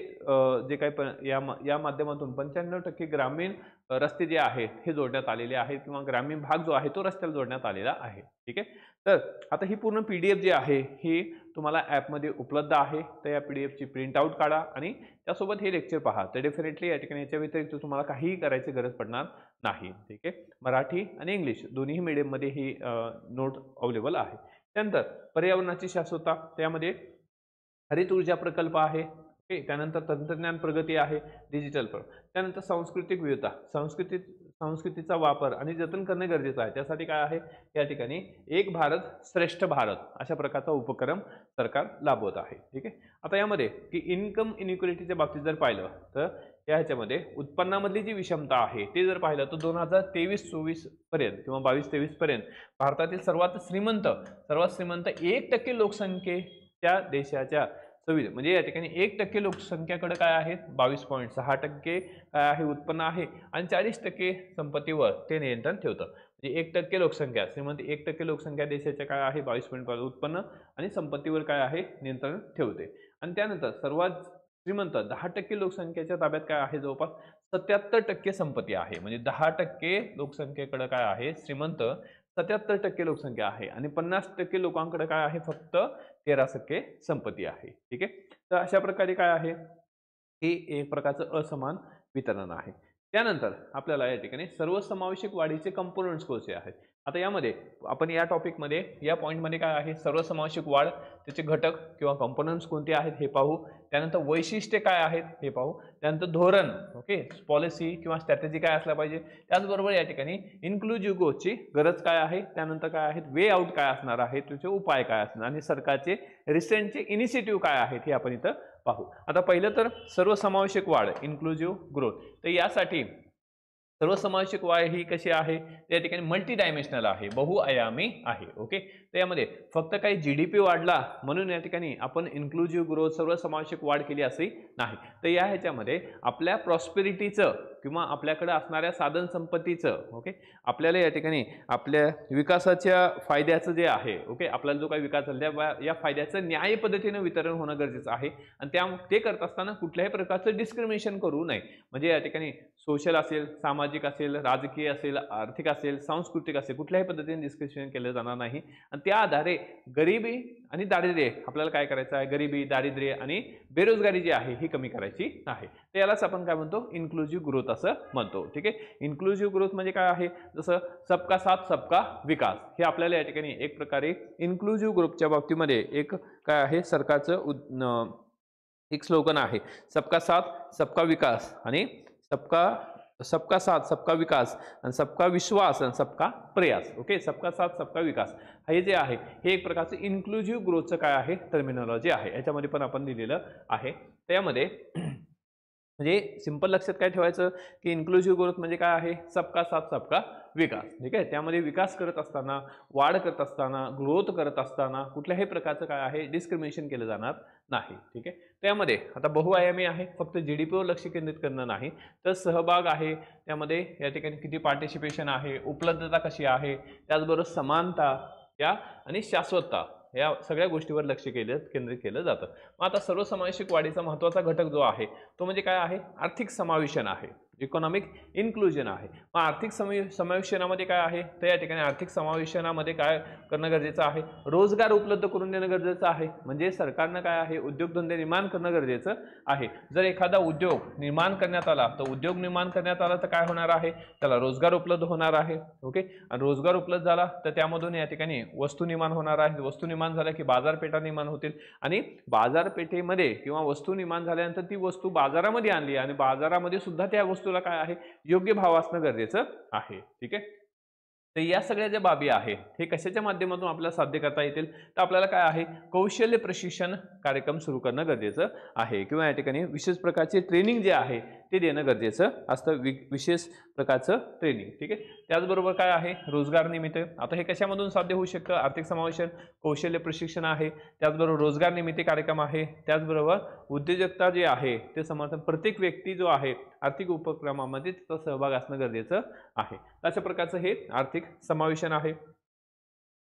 जे काही या माध्यमातून 95% ग्रामीण रस्ते जे आहेत हे जोडण्यात आलेले आहेत किंवा ग्रामीण भाग जो आहे तो रस्त्याला जोडण्यात आलेला आहे. ठीक आहे. तर आता ही पूर्ण PDF जी आहे ही तुम्हाला ॲपमध्ये उपलब्ध आहे. तर या PDFची प्रिंट आउट काढा आणि त्यासोबत हे लेक्चर पहा. तर डेफिनेटली या ठिकाणी याच्या व्यतिरिक्त तुम्हाला काहीही करायची गरज पडणार नाही. ठीक आहे. मराठी आणि इंग्लिश दोन्ही मीडियममध्ये ही नोट अवेलेबल आहे. त्यानंतर पर्यावरणाची शाश्वतता, त्यामध्ये हरित ऊर्जा प्रकल्प आहे. ओके. त्यानंतर तंत्रज्ञान प्रगती आहे, डिजिटल त्यानंतर सांस्कृतिक विविधता, संस्कृतीचा वापर आणि जतन करणे गरजेचं आहे. त्यासाठी काय आहे, या ठिकाणी एक भारत श्रेष्ठ भारत अशा प्रकारचा उपक्रम सरकार राबवत आहे. ठीक आहे. आता यामध्ये की इन्कम इनइक्वालिटीच्या बाबतीत जर पाहिलं तर या ह्याच्यामध्ये उत्पन्नामधली जी विषमता आहे ते जर पाहिलं तर 2023-24 पर्यंत किंवा 22-23 पर्यंत भारतातील सर्वात श्रीमंत 1% लोकसंख्येच्या देशाच्या म्हणजे या ठिकाणी 1% लोकसंख्याकडे काय आहे 22.6% काय आहे उत्पन्न आहे आणि 40% संपत्तीवर ते नियंत्रण ठेवतं. म्हणजे 1% लोकसंख्या श्रीमंत 1% लोकसंख्या देशाच्या काय आहे 22.5 उत्पन्न आणि संपत्तीवर काय आहे नियंत्रण ठेवते. आणि त्यानंतर सर्वात श्रीमंत 10% लोकसंख्येच्या ताब्यात काय आहे जवळपास 77% संपत्ती आहे. म्हणजे 10% लोकसंख्येकडे काय आहे श्रीमंत 77% लोकसंख्या आहे आणि 50% लोकांकडे काय आहे फक्त 13% संपत्ती आहे. ठीक आहे. तर अशा प्रकारे काय आहे हे एक प्रकारचं असमान वितरण आहे. त्यानंतर आपल्याला या ठिकाणी सर्वसमावेशक वाढीचे कंपोनंट्स कोणते आहेत आता यामध्ये आपण या टॉपिकमध्ये या पॉईंटमध्ये काय आहे सर्वसमावेशक वाढ, त्याचे घटक किंवा कंपोनंट्स कोणते आहेत हे पाहू, त्यानंतर वैशिष्ट्ये काय आहेत हे पाहू, त्यानंतर धोरण ओके पॉलिसी किंवा स्ट्रॅटेजी काय असला पाहिजे, त्याचबरोबर या ठिकाणी इन्क्लुझिव्ह ग्रोथची गरज काय आहे, त्यानंतर काय आहेत वे आउट काय असणार आहे, त्याचे उपाय काय असणार आणि सरकारचे रिसेंटचे इनिशिएटिव्ह काय आहेत हे आपण इथं पाहू. आता पहिलं तर सर्वसमावेशक वाढ इन्क्लुझिव्ह ग्रोथ, तर यासाठी सर्वसमावेशक वाढ ही कशी आहे त्या ठिकाणी मल्टी डायमेन्शनल आहे, बहुआयामी आहे. ओके, तर यामध्ये फक्त काही जीडीपी वाढला म्हणून या ठिकाणी आपण इन्क्लुझिव्ह ग्रोथ सर्वसमावेशक वाढ केली असे नाही, तर या ह्याच्यामध्ये आपल्या प्रॉस्पेरिटीचं किंवा आपल्याकडे असणाऱ्या साधन संपत्तीचं ओके आपल्याला या ठिकाणी आपल्या विकासाच्या फायद्याचं जे आहे ओके आपल्याला जो काही विकास झाला या फायद्याचं न्याय पद्धतीने वितरण होणं गरजेचं आहे आणि ते करत असताना कुठल्याही प्रकारचं डिस्क्रिमिनेशन करू नये. म्हणजे या ठिकाणी सोशल असेल, सामाजिक असेल, राजकीय असेल, आर्थिक असेल, सांस्कृतिक असेल, कुठल्याही पद्धतीने डिस्क्रिमिनेशन केलं जाणार नाही आणि त्या आधारे गरिबी आणि दारिद्र्य आपल्याला काय करायचं आहे, गरिबी, दारिद्र्य आणि बेरोजगारी जी आहे ही कमी करायची आहे. तर यालाच आपण काय म्हणतो इन्क्लुझिव्ह ग्रोथ असं म्हणतो. ठीक आहे, इन्क्लुझिव्ह ग्रोथ म्हणजे काय आहे, जसं सबका साथ सबका विकास हे आपल्याला या ठिकाणी एक प्रकारे इन्क्लुझिव्ह ग्रोथच्या बाबतीमध्ये एक काय आहे सरकारचं एक स्लोगन आहे, सबका साथ सबका विकास आणि सबका साथ सबका विकास आणि सबका विश्वास आणि सबका प्रयास. ओके, सबका साथ सबका विकास हे जे आहे हे एक प्रकारचं इन्क्लुझिव्ह ग्रोथचं काय आहे टर्मिनॉलॉजी आहे, याच्यामध्ये पण आपण दिलेलं आहे. त्यामध्ये म्हणजे सिंपल लक्षात काय ठेवायचं की इन्क्लुझिव्ह ग्रोथ म्हणजे काय आहे, सबका साथ सबका विकास. ठीक आहे, त्यामध्ये विकास करत असताना, वाढ करत असताना, ग्रोथ करत असताना कुठल्याही प्रकारचं काय आहे डिस्क्रिमिनेशन केलं जाणार नाही. ठीक आहे, त्यामध्ये आता बहुआयामी आहे, फक्त जीडीपीवर लक्ष केंद्रित करणं नाही तर सहभाग आहे, त्यामध्ये या ठिकाणी किती पार्टिसिपेशन आहे, उपलब्धता कशी आहे, त्याचबरोबर समानता या आणि शाश्वतता या सगळ्या गोष्टीवर लक्ष केंद्रित केलं जातं. मग आता सर्वसमावेशक वाढीचा महत्त्वाचा घटक जो आहे तो म्हणजे काय आहे, आर्थिक समावेशन आहे, इकॉनॉमिक इन्क्लुजन आहे. मग आर्थिक समावेशनामध्ये काय आहे, तर या ठिकाणी आर्थिक समावेशनामध्ये काय करणं गरजेचं आहे, रोजगार उपलब्ध करून देणं गरजेचं आहे. म्हणजे सरकारनं काय आहे उद्योगधंदे निर्माण करणं गरजेचं आहे. जर एखादा उद्योग निर्माण करण्यात आला तर उद्योग निर्माण करण्यात आला तर काय होणार आहे, त्याला रोजगार उपलब्ध होणार आहे. ओके, आणि रोजगार उपलब्ध झाला तर त्यामधून या ठिकाणी वस्तू निर्माण होणार आहे, वस्तू निर्माण झाल्या की बाजारपेठा निर्माण होतील आणि बाजारपेठेमध्ये किंवा वस्तू निर्माण झाल्यानंतर ती वस्तू बाजारामध्ये आणली आणि बाजारामध्ये सुद्धा त्या वस्तूला काय आहे योग्य भाव असणं गरजेचं आहे. ठीक आहे, तर या सगळ्या ज्या बाबी आहेत हे कशाच्या माध्यमातून आपल्याला साध्य करता येतील, तर आपल्याला काय आहे कौशल्य प्रशिक्षण कार्यक्रम सुरू करणं गरजेचं आहे किंवा या ठिकाणी विशेष प्रकारचे ट्रेनिंग जे आहे ते देणं गरजेचं असतं, विशेष प्रकारचं ट्रेनिंग. ठीक आहे, त्याचबरोबर काय आहे रोजगार निर्मिती. आता हे कशामधून साध्य होऊ शकतं, आर्थिक समावेशन, कौशल्य प्रशिक्षण आहे, त्याचबरोबर रोजगार निर्मिती कार्यक्रम आहे, त्याचबरोबर उद्योजकता जे आहे ते समर्थन, प्रत्येक व्यक्ती जो आहे आर्थिक उपक्रमामध्ये त्याचा सहभाग असणं गरजेचं आहे. अशा प्रकारचं हे आर्थिक समावेशन आहे.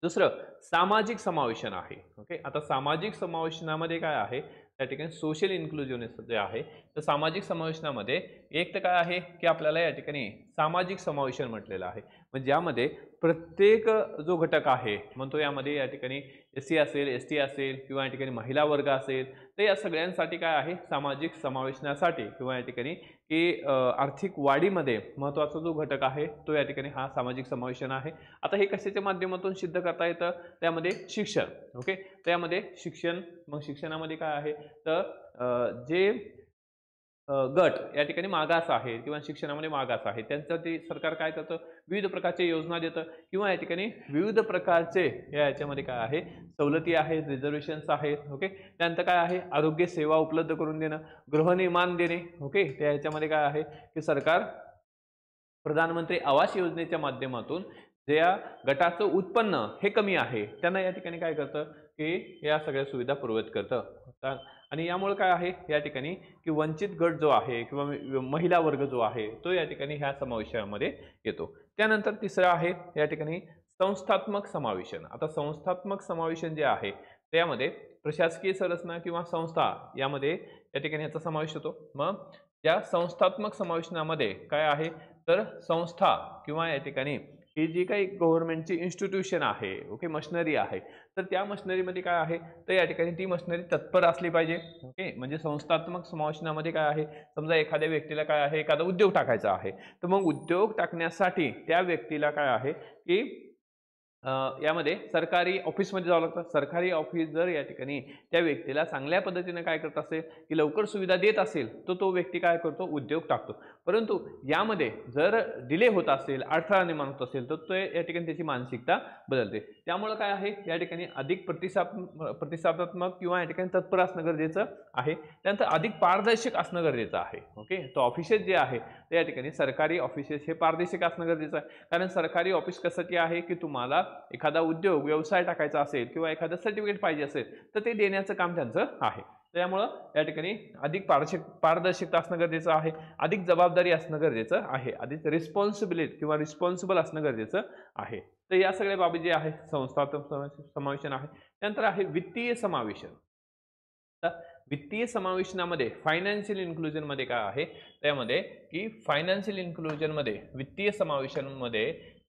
दुसरं सामाजिक समावेशन आहे. ओके, आता सामाजिक समावेशनामध्ये काय आहे त्या ठिकाणी सोशल इन्क्लुजिव्हनेस जे आहे तर सामाजिक समावेशनामध्ये एक तर काय आहे की आपल्याला या ठिकाणी सामाजिक समावेशन म्हटलेलं आहे, म्हणजे ज्यामध्ये प्रत्येक जो घटक आहे म्हणतो यामध्ये या ठिकाणी SC असेल, ST असेल किंवा या ठिकाणी महिला वर्ग असेल तर या सगळ्यांसाठी काय आहे सामाजिक समावेशनासाठी किंवा या ठिकाणी की आर्थिक वाढीमध्ये महत्त्वाचा जो घटक आहे तो या ठिकाणी हा सामाजिक समावेशन आहे. आता हे कशाच्या माध्यमातून सिद्ध करता येतं, त्यामध्ये शिक्षण. ओके, त्यामध्ये शिक्षण, मग शिक्षणामध्ये काय आहे तर जे गट या ठिकाणी मागास आहे किंवा शिक्षणामध्ये मागास आहे त्यांच्यासाठी सरकार काय करतं, विविध प्रकारचे योजना देतं किंवा या ठिकाणी विविध प्रकारचे याच्यामध्ये काय आहे सवलती आहेत, रिझर्वेशन्स आहेत. ओके, त्यानंतर काय आहे आरोग्य सेवा उपलब्ध करून देणं, गृहनिर्माण देणे. ओके, त्या ह्याच्यामध्ये काय आहे की सरकार प्रधानमंत्री आवास योजनेच्या माध्यमातून ज्या गटाचं उत्पन्न हे कमी आहे त्यांना या ठिकाणी काय करतं की या सगळ्या सुविधा पुरवत करतं. आणि यामुळे काय आहे या ठिकाणी की वंचित गट जो आहे किंवा महिला वर्ग जो आहे तो या ठिकाणी ह्या समावेशामध्ये येतो. त्यानंतर तिसरं आहे या ठिकाणी संस्थात्मक समावेशन. आता संस्थात्मक समावेशन जे आहे त्यामध्ये प्रशासकीय संरचना किंवा संस्था यामध्ये या ठिकाणी याचा समावेश होतो. मग या संस्थात्मक समावेशनामध्ये काय आहे तर संस्था किंवा या ठिकाणी ही जी काही गव्हर्नमेंटची इन्स्टिट्यूशन आहे ओके मशिनरी आहे तर त्या मशिनरीमध्ये काय आहे तर या ठिकाणी ती मशिनरी तत्पर असली पाहिजे. ओके, म्हणजे संस्थात्मक समावेशनामध्ये काय आहे समजा एखाद्या व्यक्तीला काय आहे एखादा उद्योग टाकायचा आहे तर मग उद्योग टाकण्यासाठी त्या व्यक्तीला काय आहे की यामध्ये सरकारी ऑफिसमध्ये जावं लागतं. सरकारी ऑफिस जर या ठिकाणी त्या व्यक्तीला चांगल्या पद्धतीने काय करत असेल की लवकर सुविधा देत असेल तर तो व्यक्ती काय करतो, उद्योग टाकतो. परंतु यामध्ये जर डिले होत असेल, अडथळा निर्माण होत असेल तर तो या ठिकाणी त्याची मानसिकता बदलते. त्यामुळे काय आहे, या ठिकाणी अधिक प्रतिसादात्मक किंवा या ठिकाणी तत्पर असणं गरजेचं आहे. त्यानंतर अधिक पारदर्शक असणं गरजेचं आहे. ओके, तो ऑफिसेस जे आहे ते या ठिकाणी सरकारी ऑफिसेस हे पारदर्शक असणं गरजेचं आहे. कारण सरकारी ऑफिस कशासाठी आहे की तुम्हाला एखादा उद्योग व्यवसाय टाकायचा असेल किंवा एखादं सर्टिफिकेट पाहिजे असेल तर ते देण्याचं काम त्यांचं आहे. त्यामुळं या ठिकाणी अधिक पारदर्शकता असणं गरजेचं आहे, अधिक जबाबदारी असणं गरजेचं आहे, अधिक रिस्पॉन्सिबल असणं गरजेचं आहे. तर या सगळ्या बाबी जे आहे संस्थात्मक समावेशन आहे. त्यानंतर आहे वित्तीय समावेशन. वित्तीय समावेशनामध्ये फायनान्शियल इन्क्लुजन मध्ये काय आहे, त्यामध्ये की फायनान्शियल इन्क्लुजन मध्ये वित्तीय समावेशनमध्ये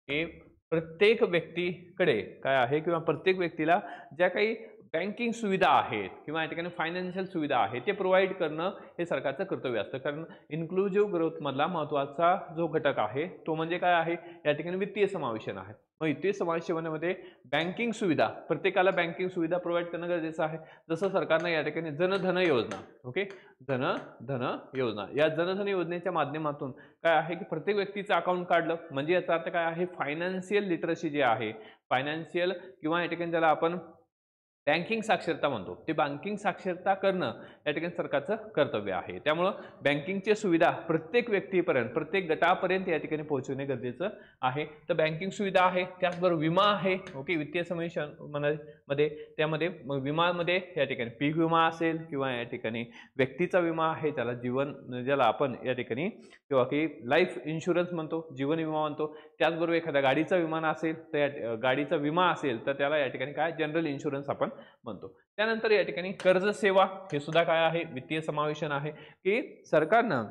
हे प्रत्येक व्यक्तीकडे काय आहे किंवा प्रत्येक व्यक्तीला ज्या काही बँकिंग सुविधा आहेत किंवा या ठिकाणी फायनान्शियल सुविधा आहे ते प्रोव्हाइड करणं हे सरकारचं कर्तव्य असतं. कारण इन्क्लुझिव्ह ग्रोथमधला महत्त्वाचा जो घटक आहे तो म्हणजे काय आहे, या ठिकाणी वित्तीय समावेशन आहे. मग वित्तीय समावेशनामध्ये बँकिंग सुविधा, प्रत्येकाला बँकिंग सुविधा प्रोव्हाइड करणं गरजेचं आहे. जसं सरकारनं या ठिकाणी जनधन योजना, ओके, जनधन योजना, या जनधन योजनेच्या माध्यमातून काय आहे की प्रत्येक व्यक्तीचं अकाउंट काढलं म्हणजे याचा अर्थ काय आहे, फायनान्शियल लिटरसी जे आहे, फायनान्शियल किंवा या ठिकाणी ज्याला आपण बँकिंग साक्षरता म्हणतो, ते बँकिंग साक्षरता करणं या ठिकाणी सरकारचं कर्तव्य आहे. त्यामुळं बँकिंगची सुविधा प्रत्येक व्यक्तीपर्यंत, प्रत्येक गटापर्यंत या ठिकाणी पोहोचवणे गरजेचं आहे. तर बँकिंग सुविधा आहे, त्याचबरोबर विमा आहे. ओके, वित्तीय समावेशन मध्ये त्यामध्ये मग विमामध्ये या ठिकाणी पीक विमा असेल किंवा या ठिकाणी व्यक्तीचा विमा आहे, त्याला ज्याला आपण या ठिकाणी किंवा की लाईफ इन्शुरन्स म्हणतो, जीवन विमा म्हणतो. त्याचबरोबर एखाद्या गाडीचा विमा असेल तर या गाडीचा विमा असेल तर त्याला या ठिकाणी काय जनरल इन्शुरन्स आपण म्हणतो. त्यानंतर या ठिकाणी कर्ज सेवा हे सुद्धा काय आहे, वित्तीय समावेशन आहे की सरकारनं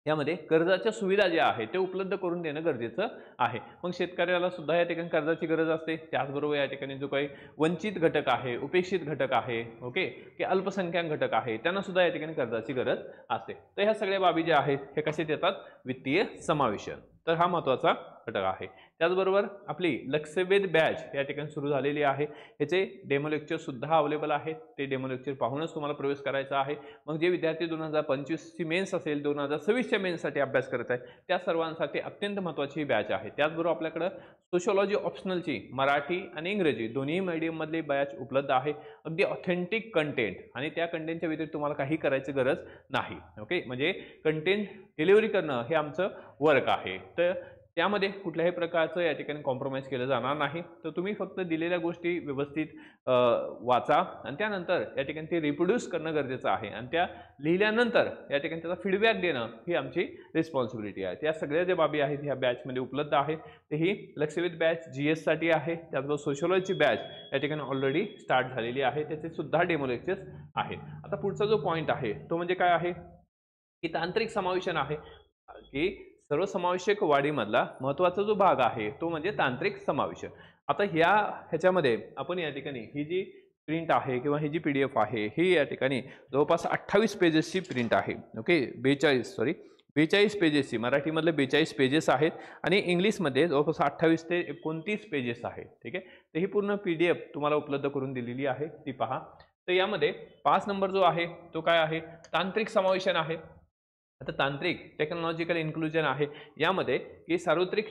यामध्ये कर्जाच्या सुविधा ज्या आहेत ते उपलब्ध करून देणं गरजेचं आहे. मग शेतकऱ्याला सुद्धा या ठिकाणी कर्जाची गरज असते. त्याचबरोबर या ठिकाणी जो काही वंचित घटक आहे, उपेक्षित घटक आहे, ओके, की अल्पसंख्याक घटक आहे, त्यांना सुद्धा या ठिकाणी कर्जाची गरज असते. तर ह्या सगळ्या बाबी ज्या आहेत हे कशात येतात, वित्तीय समावेशन. तर हा महत्त्वाचा घटक आहे. त्याचबरोबर आपली लक्षवेध बॅच या ठिकाणी सुरू झालेली आहे. ह्याचे डेमो लेक्चर सुद्धा अवेलेबल आहेत. ते डेमो लेक्चर पाहूनच तुम्हाला प्रवेश करायचा आहे. मग जे विद्यार्थी 2025ची मेन्स असेल, 2026च्या मेन्ससाठी अभ्यास करत आहेत त्या सर्वांसाठी अत्यंत महत्त्वाची ही बॅच आहे. त्याचबरोबर आपल्याकडं सोशॉलॉजी ऑप्शनलची मराठी आणि इंग्रजी दोन्ही मीडियममधली बॅच उपलब्ध आहे. अगदी ऑथेंटिक कंटेंट आणि त्या कंटेंटच्या व्यतिरिक्त तुम्हाला काही करायची गरज नाही. ओके, म्हणजे कंटेंट डिलिव्हरी करणं हे आमचं वर्क आहे. तर त्यामध्ये कुठल्याही प्रकारचं या ठिकाणी कॉम्प्रोमाइज केलं जाणार नाही. तर तुम्ही फक्त दिलेल्या गोष्टी व्यवस्थित वाचा आणि त्यानंतर या ठिकाणी ते रिप्रोड्यूस करणं गरजेचं आहे आणि त्या लिहिल्यानंतर या ठिकाणी त्याचा फीडबॅक देणं ही आमची रिस्पॉन्सिबिलिटी आहे. त्या सगळ्या ज्या बाबी आहेत ह्या बॅचमध्ये उपलब्ध आहे. ते ही लक्षवेध बॅच GS साठी आहे. त्याचबरोबर सोशॉलॉजीची बॅच या ठिकाणी ऑलरेडी स्टार्ट झालेली आहे. त्याचे सुद्धा डेमो लेक्चर्स आहेत. आता पुढचा जो पॉईंट आहे तो म्हणजे काय आहे की तांत्रिक समावेशन आहे की सर्वसमावेशक वाढीमधला महत्त्वाचा जो भाग आहे तो म्हणजे तांत्रिक समावेशन. आता ह्याच्यामध्ये आपण या ठिकाणी ही जी प्रिंट आहे किंवा ही जी PDF आहे ही या ठिकाणी जवळपास 28 पेजेसची प्रिंट आहे. ओके, 42 पेजेसची, मराठीमधले 42 पेजेस आहेत आणि इंग्लिशमध्ये जवळपास 28 ते 29 पेजेस आहेत. ठीक आहे, तर ही पूर्ण PDF तुम्हाला उपलब्ध करून दिलेली आहे, ती पहा. तर यामध्ये 5 नंबर जो आहे तो काय आहे, तांत्रिक समावेशन आहे. आता तांत्रिक टेक्नॉलॉजिकल इन्क्लुजन आहे. यामध्ये की सार्वत्रिक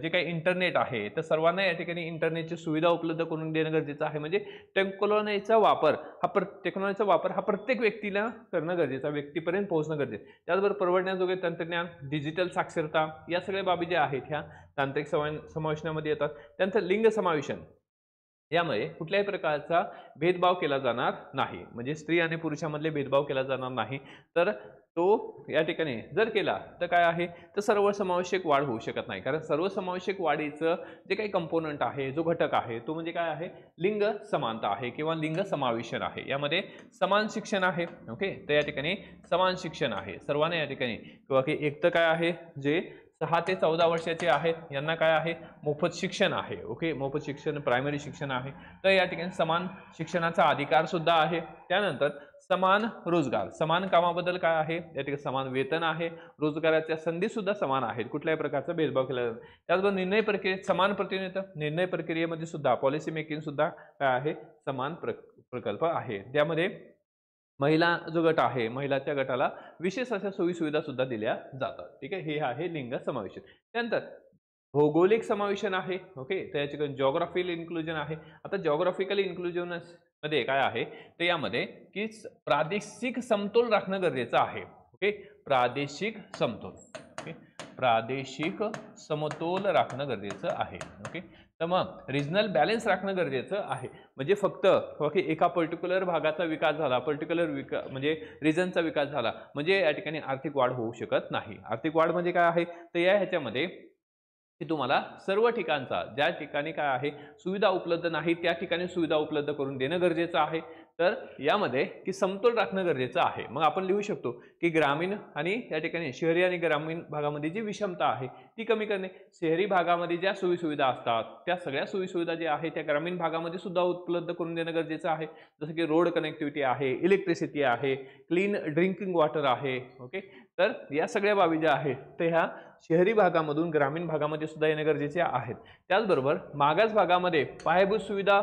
जे काही इंटरनेट आहे तर सर्वांना या ठिकाणी इंटरनेटची सुविधा उपलब्ध करून देणं गरजेचं आहे. म्हणजे टेक्नॉलॉजीचा वापर हा प्रत्येक व्यक्तीला करणं गरजेचं, व्यक्तीपर्यंत पोहोचणं गरजेचं. त्याचबरोबर परवडण्याजोगे तंत्रज्ञान, डिजिटल साक्षरता या सगळ्या बाबी ज्या आहेत ह्या तांत्रिक समावेशनामध्ये येतात. त्यानंतर लिंग समावेशन, यामध्ये कुठल्याही प्रकारचा भेदभाव केला जाणार नाही. म्हणजे स्त्री आणि पुरुषांमधले भेदभाव केला जाणार नाही. तर तो या ठिकाणी जर केला तर काय आहे, तर सर्वसमावेशक वाढ होऊ शकत नाही. कारण सर्वसमावेशक वाढीचं जे काही कंपोनंट आहे, जो घटक आहे तो म्हणजे काय आहे, लिंग समानता आहे किंवा लिंग समावेशन आहे. यामध्ये समान शिक्षण आहे. ओके, तर या ठिकाणी समान शिक्षण आहे सर्वांना या ठिकाणी, किंवा की एक तर काय आहे, जे 6 ते 14 वर्षाचे आहेत यांना काय आहे, मोफत शिक्षण आहे. ओके, मोफत शिक्षण प्रायमरी शिक्षण आहे. तर या ठिकाणी समान शिक्षणाचा अधिकार सुद्धा आहे. त्यानंतर समान रोजगार, समान कामाबद्दल काय आहे, या ठिकाणी समान वेतन आहे, रोजगाराच्या संधी सुद्धा समान आहेत, कुठल्याही प्रकारचा भेदभाव केला जातो. त्याचबरोबर निर्णय प्रक्रियेत समान प्रतिनिधित्व, निर्णय प्रक्रियेमध्ये सुद्धा पॉलिसी मेकिंग सुद्धा काय आहे, समान प्रकल्प आहे. त्यामध्ये महिला जो गट आहे, महिलाच्या गटाला विशेष अशा सोयी सुविधा सुद्धा दिल्या जातात. ठीक आहे, हे आहे लिंग समावेशन. त्यानंतर भौगोलिक समावेशन आहे. ओके, तर याच्या जॉग्राफिकल इन्क्लुजन आहे. आता जॉग्राफिकल इन्क्लुजन मध्ये काय आहे, तर यामध्ये की प्रादेशिक समतोल राखणं गरजेचं आहे. ओके, प्रादेशिक समतोल, ओके, प्रादेशिक समतोल राखणं गरजेचं आहे. ओके, तर मग रिजनल बॅलन्स राखणं गरजेचं आहे. म्हणजे फक्त ओके एका पर्टिक्युलर भागाचा विकास झाला, पर्टिक्युलर म्हणजे रिजनचा विकास झाला म्हणजे या ठिकाणी आर्थिक वाढ होऊ शकत नाही. आर्थिक वाढ म्हणजे काय आहे, तर या ह्याच्यामध्ये की तुम्हाला सर्व ठिकाणचा, ज्या ठिकाणी काय आहे सुविधा उपलब्ध नाही त्या ठिकाणी सुविधा उपलब्ध करून देणं गरजेचं आहे. तर यामध्ये की समतोल राखणं गरजेचं आहे. मग आपण लिहू शकतो की ग्रामीण आणि या ठिकाणी शहरी आणि ग्रामीण भागामध्ये जी विषमता आहे ती कमी करणे. शहरी भागामध्ये ज्या सोयीसुविधा असतात त्या सगळ्या सोयीसुविधा ज्या आहेत त्या ग्रामीण भागामध्ये सुद्धा उपलब्ध करून देणं गरजेचं आहे. जसं की रोड कनेक्टिव्हिटी आहे, इलेक्ट्रिसिटी आहे, क्लीन ड्रिंकिंग वॉटर आहे. ओके, तर या सगळ्या बाबी ज्या आहेत ते ह्या शहरी भागामधून ग्रामीण भागामध्ये सुद्धा येणे गरजेचे आहेत. त्याचबरोबर मागास भागामध्ये पायाभूत सुविधा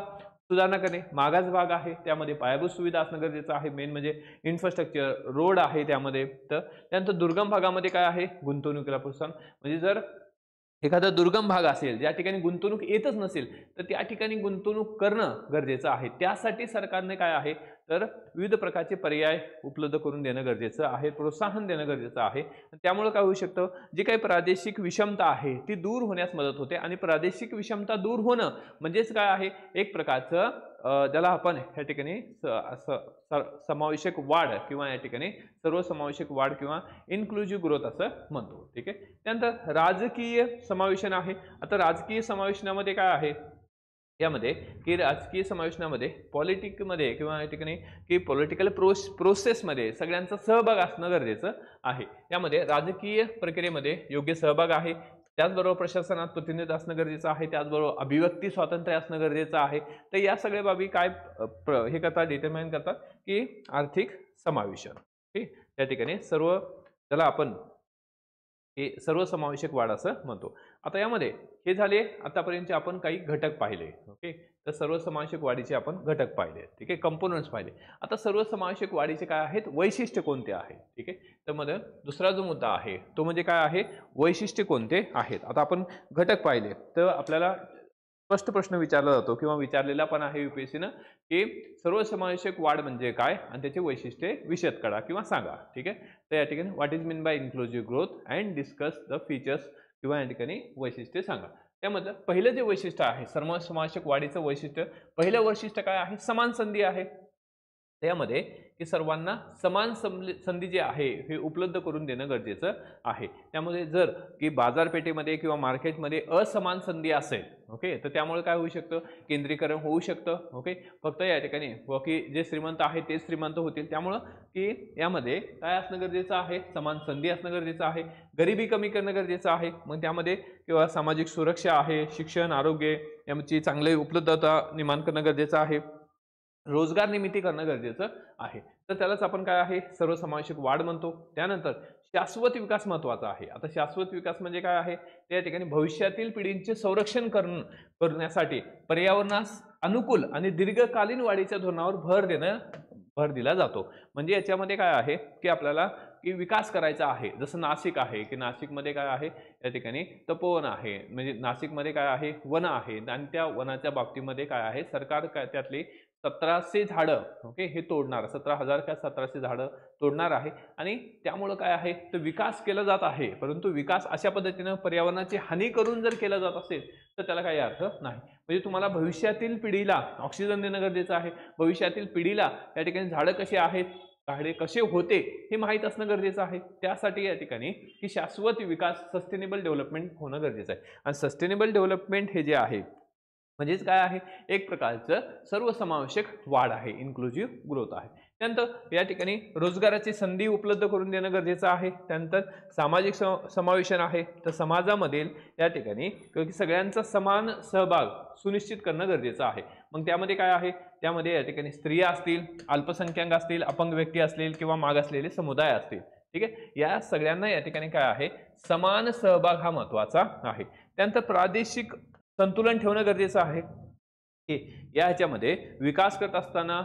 सुधारणा करणे. मागास भाग आहे त्यामध्ये पायाभूत सुविधा असणं गरजेचं आहे. मेन म्हणजे इन्फ्रास्ट्रक्चर, रोड आहे त्यामध्ये. तर त्यानंतर दुर्गम भागामध्ये काय आहे, गुंतवणुकीला प्रोत्साहन. म्हणजे जर एखादा दुर्गम भाग असेल ज्या ठिकाणी गुंतवणूक येतच नसेल तर त्या ठिकाणी गुंतवणूक करणं गरजेचं आहे. त्यासाठी सरकारने काय आहे तर विविध प्रकारचे पर्याय उपलब्ध करून देणं गरजेचं आहे, प्रोत्साहन देणं गरजेचं आहे. त्यामुळे काय होऊ शकतं, जी काही प्रादेशिक विषमता आहे ती दूर होण्यास मदत होते. आणि प्रादेशिक विषमता दूर होणं म्हणजेच काय आहे, एक प्रकारचं ज्याला आपण या ठिकाणी समावेशक वाढ किंवा या ठिकाणी सर्वसमावेशक वाढ किंवा इन्क्लुझिव्ह ग्रोथ असं म्हणतो. ठीक आहे. त्यानंतर राजकीय समावेशन आहे. आता राजकीय समावेशनामध्ये काय आहे यामध्ये की राजकीय समावेशनामध्ये पॉलिटिकमध्ये किंवा या ठिकाणी की पॉलिटिकल प्रोसेसमध्ये सगळ्यांचा सहभाग असणं गरजेचं आहे. यामध्ये राजकीय प्रक्रियेमध्ये योग्य सहभाग आहे, त्याचबरोबर प्रशासनात प्रतिनिधित्व असणं गरजेचं आहे, त्याचबरोबर अभिव्यक्ती स्वातंत्र्य असणं गरजेचं आहे. तर या सगळ्या बाबी काय हे करतात, डिटरमाइन करतात की आर्थिक समावेशन. ठीक, त्या ठिकाणी सर्व त्याला आपण हे सर्वसमावेशक वाढ असं म्हणतो. आता यामध्ये हे झाले आतापर्यंतचे आपण काही घटक पाहिले. ओके, तर सर्वसमावेशक वाढीचे आपण घटक पाहिले. ठीक आहे, कंपोनंट्स पाहिले. आता सर्वसमावेशक वाढीचे काय आहेत, वैशिष्ट्य कोणते आहेत. ठीक आहे, तर मध्ये दुसरा जो मुद्दा आहे तो म्हणजे काय आहे, वैशिष्ट्य कोणते आहेत. आता आपण घटक पाहिले तर आपल्याला स्पष्ट प्रश्न विचारला जातो किंवा विचारलेला पण आहे यूपीएससीनं की सर्वसमावेशक वाढ म्हणजे काय आणि त्याचे वैशिष्ट्ये विशद करा किंवा सांगा. ठीक आहे, तर या ठिकाणी what is mean by inclusive growth and discuss the features किंवा या ठिकाणी वैशिष्ट्ये सांगा. त्यामध्ये पहिलं जे वैशिष्ट्य आहे सर्वसमावेशक वाढीचं वैशिष्ट्य, पहिलं वैशिष्ट्य काय आहे, समान संधी आहे. त्यामध्ये की सर्वांना समान संधी जी आहे हे उपलब्ध करून देणं गरजेचं आहे. त्यामुळे जर की बाजारपेठेमध्ये किंवा मार्केटमध्ये असमान संधी असेल ओके तर त्यामुळे काय होऊ शकतं, केंद्रीकरण होऊ शकतं. ओके, फक्त या ठिकाणी की जे श्रीमंत आहेत तेच श्रीमंत होतील. त्यामुळं की यामध्ये काय असणं गरजेचं आहे, समान संधी असणं गरजेचं आहे, गरिबी कमी करणं गरजेचं आहे. मग त्यामध्ये किंवा सामाजिक सुरक्षा आहे, शिक्षण, आरोग्य याची चांगली उपलब्धता निर्माण करणं गरजेचं आहे, रोजगार निर्मिती करणं गरजेचं आहे. तर त्यालाच आपण काय आहे सर्वसमावेशक वाढ म्हणतो. त्यानंतर शाश्वत विकास महत्त्वाचा आहे. आता शाश्वत विकास म्हणजे काय आहे, त्या ठिकाणी भविष्यातील पिढींचे संरक्षण करण्यासाठी पर्यावरणास अनुकूल आणि दीर्घकालीन वाढीच्या धोरणावर भर दिला जातो. म्हणजे याच्यामध्ये काय आहे की आपल्याला की विकास करायचा आहे. जसं नाशिक आहे की नाशिकमध्ये काय आहे या ठिकाणी तपोवन आहे, म्हणजे नाशिकमध्ये काय आहे वन आहे आणि त्या वनाच्या बाबतीमध्ये काय आहे सरकार काय त्यातली 1700 झाडं ओके हे तोडणार, 17,000 का 1700 झाडं तोडणार आहे. आणि त्यामुळं काय आहे तर विकास केला जात आहे, परंतु विकास अशा पद्धतीनं पर्यावरणाची हानी करून जर केला जात असेल तर त्याला काही अर्थ नाही. म्हणजे तुम्हाला भविष्यातील पिढीला ऑक्सिजन देणं गरजेचं आहे, भविष्यातील पिढीला या ठिकाणी झाडं कशी आहेत, झाडे कसे होते हे माहीत असणं गरजेचं आहे. त्यासाठी या ठिकाणी की शाश्वत विकास सस्टेनेबल डेव्हलपमेंट होणं गरजेचं आहे. आणि सस्टेनेबल डेव्हलपमेंट हे जे आहे म्हणजेच काय आहे, एक प्रकारचं सर्वसमावेशक वाढ आहे, इन्क्लुझिव्ह ग्रोथ आहे. त्यानंतर या ठिकाणी रोजगाराची संधी उपलब्ध करून देणं गरजेचं आहे. त्यानंतर सामाजिक समावेशन आहे, तर समाजामधील या ठिकाणी सगळ्यांचा समान सहभाग सुनिश्चित करणं गरजेचं आहे. मग त्यामध्ये काय आहे, त्यामध्ये या ठिकाणी स्त्रिया असतील, अल्पसंख्याक असतील, अपंग व्यक्ती असतील किंवा मागासलेले समुदाय असतील, ठीक आहे, या सगळ्यांना या ठिकाणी काय आहे, समान सहभाग हा महत्वाचा आहे. त्यानंतर प्रादेशिक संतुलन ठेवणं गरजेचं आहे की या ह्याच्यामध्ये विकास करत असताना,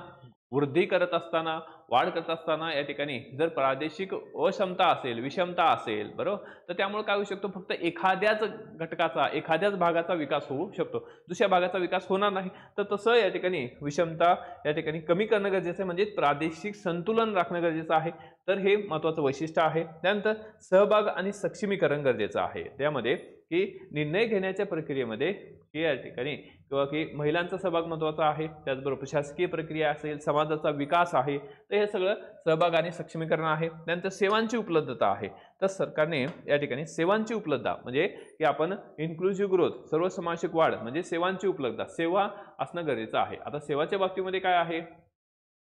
वृद्धी करत असताना, वाढ करत असताना या ठिकाणी जर प्रादेशिक अक्षमता असेल, विषमता असेल, बरोबर, तर त्यामुळे काय होऊ शकतो, फक्त एखाद्याच घटकाचा, एखाद्याच भागाचा विकास होऊ शकतो, दुसऱ्या भागाचा विकास होणार नाही. तर तसं या ठिकाणी विषमता या ठिकाणी कमी करणं गरजेचं आहे, म्हणजे प्रादेशिक संतुलन राखणं गरजेचं आहे. तर हे महत्त्वाचं वैशिष्ट्य आहे. त्यानंतर सहभाग आणि सक्षमीकरण गरजेचं आहे. त्यामध्ये की निर्णय घेण्याच्या प्रक्रियेमध्ये की या ठिकाणी किंवा की महिलांचा सहभाग महत्त्वाचा आहे. त्याचबरोबर प्रशासकीय प्रक्रिया असेल, समाजाचा विकास आहे, तर हे सगळं सहभाग आणि सक्षमीकरण आहे. त्यानंतर सेवांची उपलब्धता आहे. तर सरकारने या ठिकाणी सेवांची उपलब्धता म्हणजे की आपण इन्क्लुझिव्ह ग्रोथ, सर्वसमावेशक वाढ म्हणजे सेवांची उपलब्धता, सेवा असणं गरजेचं आहे. आता सेवाच्या बाबतीमध्ये काय आहे,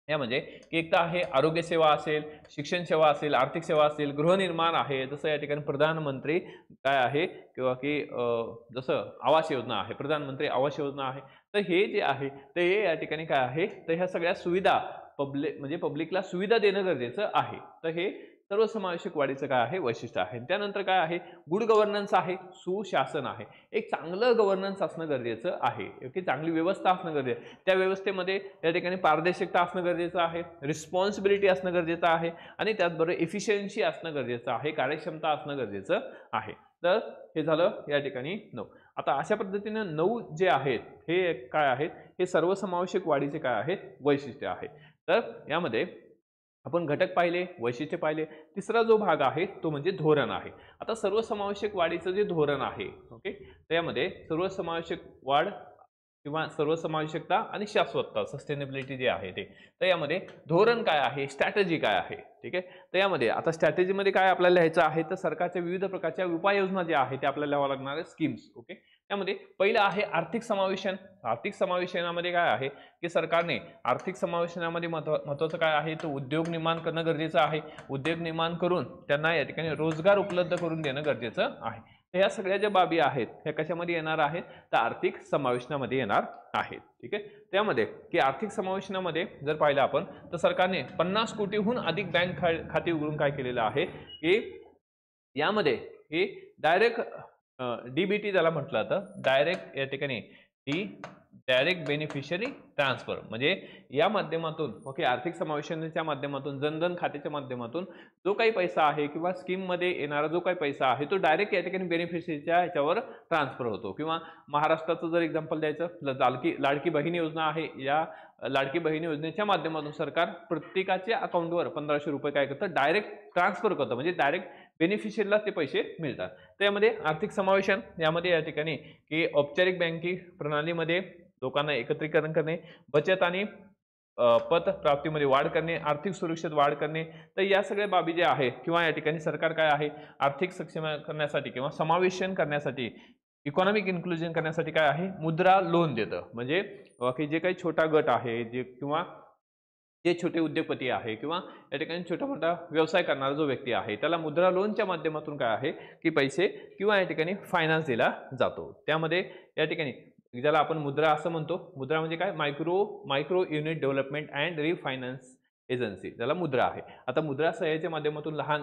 यामध्ये की एक तर आहे आरोग्य सेवा असेल, शिक्षण सेवा असेल, आर्थिक सेवा असेल, गृहनिर्माण आहे, जसं या ठिकाणी प्रधानमंत्री काय आहे किंवा की जसं आवास योजना आहे, प्रधानमंत्री आवास योजना आहे. तर हे जे आहे ते या ठिकाणी काय आहे, तर ह्या सगळ्या सुविधा म्हणजे पब्लिकला सुविधा देणं गरजेचं आहे. तर हे सर्वसमावेशक वाढीचं काय आहे, वैशिष्ट्य आहे. त्यानंतर काय आहे, गुड गव्हर्नन्स आहे, सुशासन आहे. एक चांगलं गव्हर्नन्स असणं गरजेचं आहे, की चांगली व्यवस्था असणं गरजेचं आहे. त्या व्यवस्थेमध्ये या ठिकाणी पारदर्शकता असणं गरजेचं आहे, रिस्पॉन्सिबिलिटी असणं गरजेचं आहे आणि त्याचबरोबर एफिशियन्सी असणं गरजेचं आहे, कार्यक्षमता असणं गरजेचं आहे. तर हे झालं या ठिकाणी 9. आता अशा पद्धतीने 9 जे आहेत हे काय आहेत, हे सर्वसमावेशक वाढीचे काय आहेत, वैशिष्ट्य आहे. तर यामध्ये आपण घटक पाहिले, वैशिष्ट्य पाहिले. तिसरा जो भाग आहे तो म्हणजे धोरण आहे. आता सर्वसमावेशक वाढीचं जे धोरण आहे, ओके, त्यामध्ये सर्वसमावेशक वाढ किंवा सर्वसमावेशकता आणि शाश्वतता, सस्टेनेबिलिटी जे आहे ते, तर यामध्ये धोरण काय आहे, स्ट्रॅटेजी काय आहे, ठीक आहे. तर यामध्ये आता स्ट्रॅटेजीमध्ये काय आपल्याला लिहायचं आहे, तर सरकारच्या विविध प्रकारच्या उपाययोजना ज्या आहेत त्या आपल्याला लिहाव्या लागणार आहे, स्कीम्स, ओके. त्यामध्ये पहिलं आहे आर्थिक समावेशन. आर्थिक समावेशनामध्ये काय आहे की सरकारने आर्थिक समावेशनामध्ये महत्त्वाचं काय आहे, तर उद्योग निर्माण करणं गरजेचं आहे. उद्योग निर्माण करून त्यांना या ठिकाणी रोजगार उपलब्ध करून देणं गरजेचं आहे. तर ह्या सगळ्या ज्या बाबी आहेत ह्या कशामध्ये येणार आहेत, तर आर्थिक समावेशनामध्ये येणार आहेत, ठीक आहे. त्यामध्ये की आर्थिक समावेशनामध्ये जर पाहिलं आपण, तर सरकारने 50 कोटीहून अधिक बँक खाती उघडून काय केलेलं आहे की यामध्ये हे डायरेक्ट डीबीटी ज्याला म्हटलं जातं, डायरेक्ट या ठिकाणी डायरेक्ट बेनिफिशियरी ट्रान्सफर, म्हणजे या माध्यमातून, ओके, आर्थिक समावेशनाच्या माध्यमातून, जनधन खात्याच्या माध्यमातून जो काही पैसा आहे किंवा स्कीममध्ये येणारा जो काही पैसा आहे तो डायरेक्ट या ठिकाणी बेनिफिशियरीच्या ह्याच्यावर ट्रान्सफर होतो. किंवा महाराष्ट्राचं जर एक्झाम्पल द्यायचं, लाडकी बहीण योजना आहे, या लाडकी बहीण योजनेच्या माध्यमातून सरकार प्रत्येकाच्या अकाउंटवर 1500 रुपये काय करतं, डायरेक्ट ट्रान्सफर करतं, म्हणजे डायरेक्ट बेनिफिशियरीला ते पैसे मिळतात. त्यामध्ये आर्थिक समावेशन, यामध्ये या ठिकाणी की औपचारिक बँकिंग प्रणालीमध्ये लोकांना एकत्रीकरण करणे, बचत आणि पत प्राप्तीमध्ये वाढ करणे, आर्थिक सुरक्षेत वाढ करणे. तर या सगळ्या बाबी ज्या आहेत किंवा या ठिकाणी सरकार काय आहे, आर्थिक सक्षम करण्यासाठी किंवा समावेशन करण्यासाठी, इकॉनॉमिक इन्क्लुजन करण्यासाठी काय आहे, मुद्रा लोन देतं. म्हणजे की जे काही छोटा गट आहे, जे किंवा जे छोटे उद्योगपती आहे किंवा या ठिकाणी छोटा मोठा व्यवसाय करणारा जो व्यक्ती आहे त्याला मुद्रा लोनच्या माध्यमातून काय आहे की पैसे किंवा या ठिकाणी फायनान्स दिला जातो. त्यामध्ये या ठिकाणी ज्याला आपण मुद्रा असं म्हणतो, मुद्रा म्हणजे काय, micro unit development and रिफायनान्स agency, त्याला मुद्रा आहे. आता मुद्रा सहाय्याच्या माध्यमातून लहान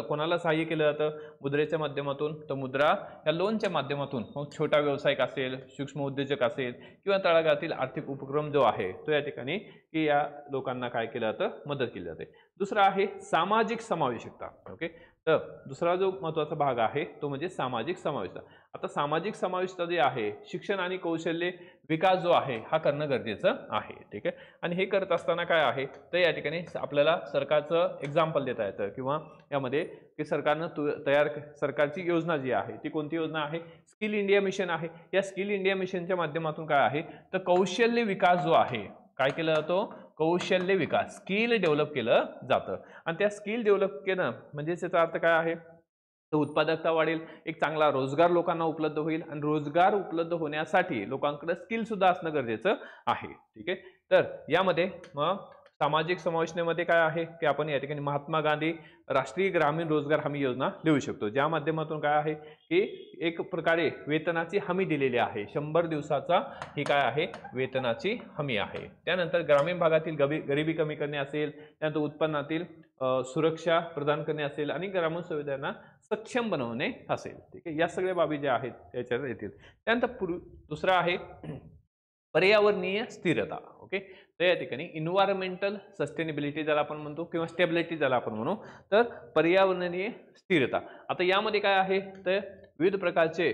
कोणाला सहाय्य केलं जातं, मुद्रेच्या माध्यमातून, तर मुद्रा या लोनच्या माध्यमातून मग छोटा व्यावसायिक असेल, सूक्ष्म उद्योजक असेल किंवा तळागाळातील आर्थिक उपक्रम जो आहे तो या ठिकाणी की या लोकांना काय केलं जातं, मदत केली जाते. दुसरा आहे सामाजिक समावेशकता, ओके. तर दुसरा जो महत्त्वाचा भाग आहे तो म्हणजे सामाजिक समावेशता. आता सामाजिक समावेशता जे आहे, शिक्षण आणि कौशल्य विकास जो आहे हा करणं गरजेचं आहे, ठीक आहे. आणि हे करत असताना काय आहे, तर या ठिकाणी आपल्याला सरकारचं एक्झाम्पल देता येतं किंवा यामध्ये की सरकारनं सरकारची योजना जी आहे ती कोणती योजना आहे, स्किल इंडिया मिशन आहे. या स्किल इंडिया मिशनच्या माध्यमातून काय आहे, तर कौशल्य विकास जो आहे काय केला जातो, कौशल्य विकास, स्किल डेव्हलप केलं जातं. आणि त्या स्किल डेव्हलप केलं म्हणजे त्याचा अर्थ काय आहे, तर उत्पादकता वाढेल, एक चांगला रोजगार लोकांना उपलब्ध होईल आणि रोजगार उपलब्ध होण्यासाठी लोकांकडे स्किल सुद्धा असणं गरजेचं आहे. ठीक आहे. तर यामध्ये मग सामाजिक समावेशनामध्ये काय आहे की आपण या ठिकाणी महात्मा गांधी राष्ट्रीय ग्रामीण रोजगार हमी योजना लिहू शकतो, ज्या माध्यमातून काय आहे की एक प्रकारे वेतनाची हमी दिलेली आहे. 100 दिवसाचा ही काय आहे वेतनाची हमी आहे. त्यानंतर ग्रामीण भागातील गरिबी कमी करणे असेल, त्यानंतर उत्पन्नातील सुरक्षा प्रदान करणे असेल आणि ग्रामीण सुविधांना सक्षम बनवणे असेल. ठीक आहे. या सगळ्या बाबी ज्या आहेत त्याच्यात येतील. त्यानंतर दुसरा आहे पर्यावरणीय स्थिरता. ओके. तर या ठिकाणी इन्व्हायरमेंटल सस्टेनेबिलिटी ज्याला आपण म्हणतो किंवा स्टेबिलिटी ज्याला आपण म्हणू, तर पर्यावरणीय स्थिरता. आता यामध्ये काय आहे तर विविध प्रकारचे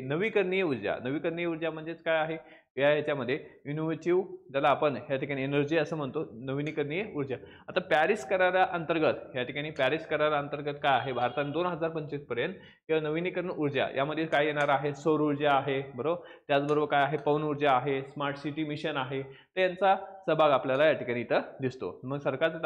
नवीकरणीय ऊर्जा म्हणजेच काय आहे याच्यामध्ये इनोव्हेटिव्ह ज्याला आपण या ठिकाणी एनर्जी असं म्हणतो, नवीकरणीय ऊर्जा. आता पॅरिस कराराअंतर्गत या ठिकाणी पॅरिस कराराअंतर्गत काय आहे भारताने 2025 पर्यंत किंवा नवीनीकरण ऊर्जा यामध्ये काय येणार आहे सौर ऊर्जा आहे, बरोबर. त्याचबरोबर काय आहे पवन ऊर्जा आहे, स्मार्ट सिटी मिशन आहे, त्यांचा सहभाग आपल्याला या ठिकाणी इथं दिसतो. मग सरकारचं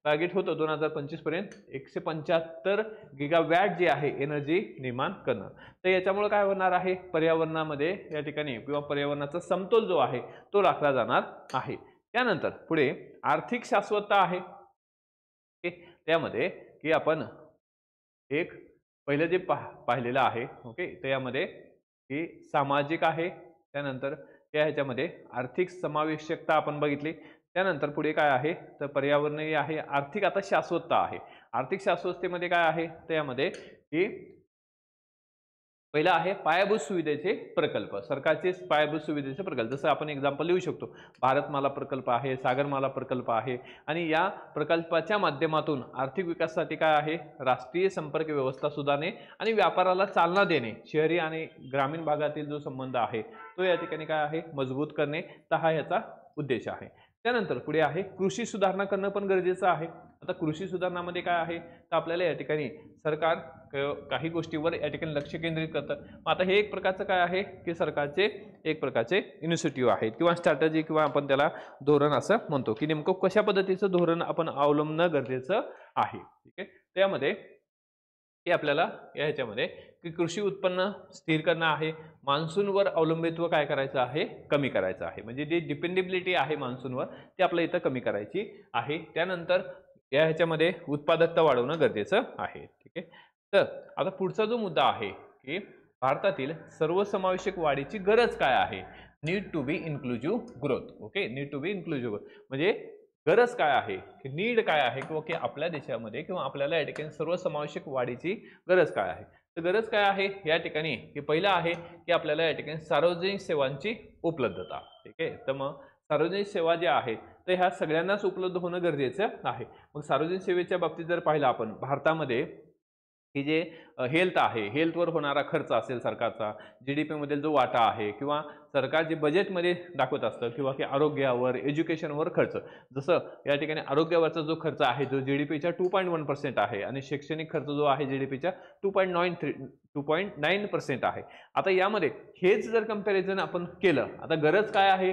टार्गेट होतं 2025 पर्यंत 175 गिगावॅट जे आहे एनर्जी निर्माण करणं. तर याच्यामुळे काय होणार आहे पर्यावरणामध्ये या ठिकाणी किंवा पर्यावरणाचा समतोल जो आहे तो राखला जाणार आहे. त्यानंतर पुढे आर्थिक शाश्वतता आहे. त्यामध्ये की आपण एक पहिलं जे पाहिलेलं आहे त्यामध्ये की सामाजिक आहे, त्यानंतर ह्याच्यामध्ये आर्थिक समावेशकता आपण बघितली. त्यानंतर पुढे काय आहे तर पर्यावरणीय आहे, आर्थिक आता शाश्वतता आहे. आर्थिक शाश्वततेमध्ये काय आहे त्यामध्ये की पहिला आहे पायाभूत सुविधेचे प्रकल्प, सरकारचे पायाभूत सुविधेचे प्रकल्प. जसं आपण एक्झाम्पल लिहू शकतो भारतमाला प्रकल्प आहे, सागरमाला प्रकल्प आहे आणि या प्रकल्पाच्या माध्यमातून आर्थिक विकासासाठी काय आहे राष्ट्रीय संपर्क व्यवस्था सुधारणे आणि व्यापाराला चालना देणे, शहरी आणि ग्रामीण भागातील जो संबंध आहे तो या ठिकाणी काय आहे मजबूत करणे, तर हा याचा उद्देश आहे. त्यानंतर पुढे आहे कृषी सुधारणा करणं पण गरजेचं आहे. आता कृषी सुधारणामध्ये काय आहे तर आपल्याला या ठिकाणी सरकार काही गोष्टीवर या ठिकाणी लक्ष केंद्रित करतं. आता हे एक प्रकारचं काय आहे की सरकारचे एक प्रकारचे इनिशिएटिव्ह आहेत किंवा स्ट्रॅटजी किंवा आपण त्याला धोरण असं म्हणतो की नेमकं कशा पद्धतीचं धोरण आपण अवलंबणं गरजेचं आहे. ठीक आहे. त्यामध्ये की आपल्याला ह्याच्यामध्ये की कृषी उत्पन्न स्थिर करणं आहे, मान्सूनवर अवलंबित्व काय करायचं आहे कमी करायचं आहे, म्हणजे जी डिपेंडेबिलिटी आहे मान्सूनवर ती आपल्या इथं कमी करायची आहे. त्यानंतर ह्याच्यामध्ये उत्पादकता वाढवणं गरजेचं आहे. ठीक आहे. तर आता पुढचा जो मुद्दा आहे की भारतातील सर्वसमावेशक वाढीची गरज काय आहे, need to be inclusive growth. Okay. Need to be inclusive म्हणजे गरज काय आहे की नीड काय आहे किंवा की आपल्या देशामध्ये किंवा आपल्याला या ठिकाणी सर्वसमावेशक वाढीची गरज काय आहे. तर गरज काय आहे या ठिकाणी की पहिलं आहे की आपल्याला या ठिकाणी सार्वजनिक सेवांची उपलब्धता. ठीक आहे. तर मग सार्वजनिक सेवा ज्या आहेत तर ह्या सगळ्यांनाच उपलब्ध होणं गरजेचं आहे. मग सार्वजनिक सेवेच्या बाबतीत जर पाहिलं आपण भारतामध्ये की जे हेल्थ आहे, हेल्थवर होणारा खर्च असेल सरकारचा, GDP मधील जो वाटा आहे किंवा सरकार जे बजेटमध्ये दाखवत असतं किंवा की आरोग्यावर एज्युकेशनवर खर्च, जसं या ठिकाणी आरोग्यावरचा जो खर्च आहे जो GDPच्या 2.1% आहे आणि शैक्षणिक खर्च जो आहे GDPच्या 2.9% आहे. आता यामध्ये हेच जर कंपॅरिझन आपण केलं, आता गरज काय आहे,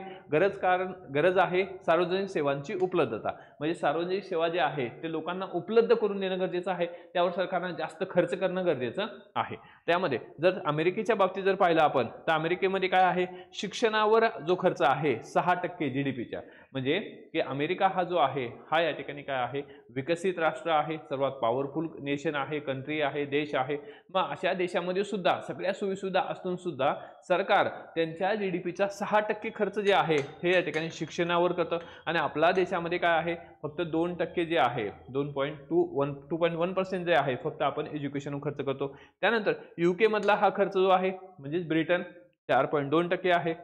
गरज आहे सार्वजनिक सेवांची उपलब्धता, म्हणजे सार्वजनिक सेवा जे आहे ते लोकांना उपलब्ध करून देणं गरजेचं आहे, त्यावर सरकारनं जास्त खर्च करणं गरजेचं आहे. त्यामध्ये जर अमेरिकेच्या बाबतीत जर पाहिलं आपण तर अमेरिकेमध्ये काय आहे शिक्षणावर जो खर्च आहे 6% GDPच्या, म्हणजे की अमेरिका हा जो आहे हा या ठिकाणी काय आहे विकसित राष्ट्र आहे, सर्वात पॉवरफुल नेशन आहे, कंट्री आहे, देश आहे. मग अशा देशामध्ये सुद्धा सगळ्या सोयीसुविधा असून सुद्धा सरकार त्यांच्या GDPचा 6% खर्च जे आहे हे या ठिकाणी शिक्षणावर करतं आणि आपल्या देशामध्ये काय आहे फक्त 2% जे आहे 2.1% जे आहे फक्त आपण एज्युकेशनवर खर्च करतो. त्यानंतर UK मधला हा खर्च जो आहे म्हणजे ब्रिटन 4.2% आहे.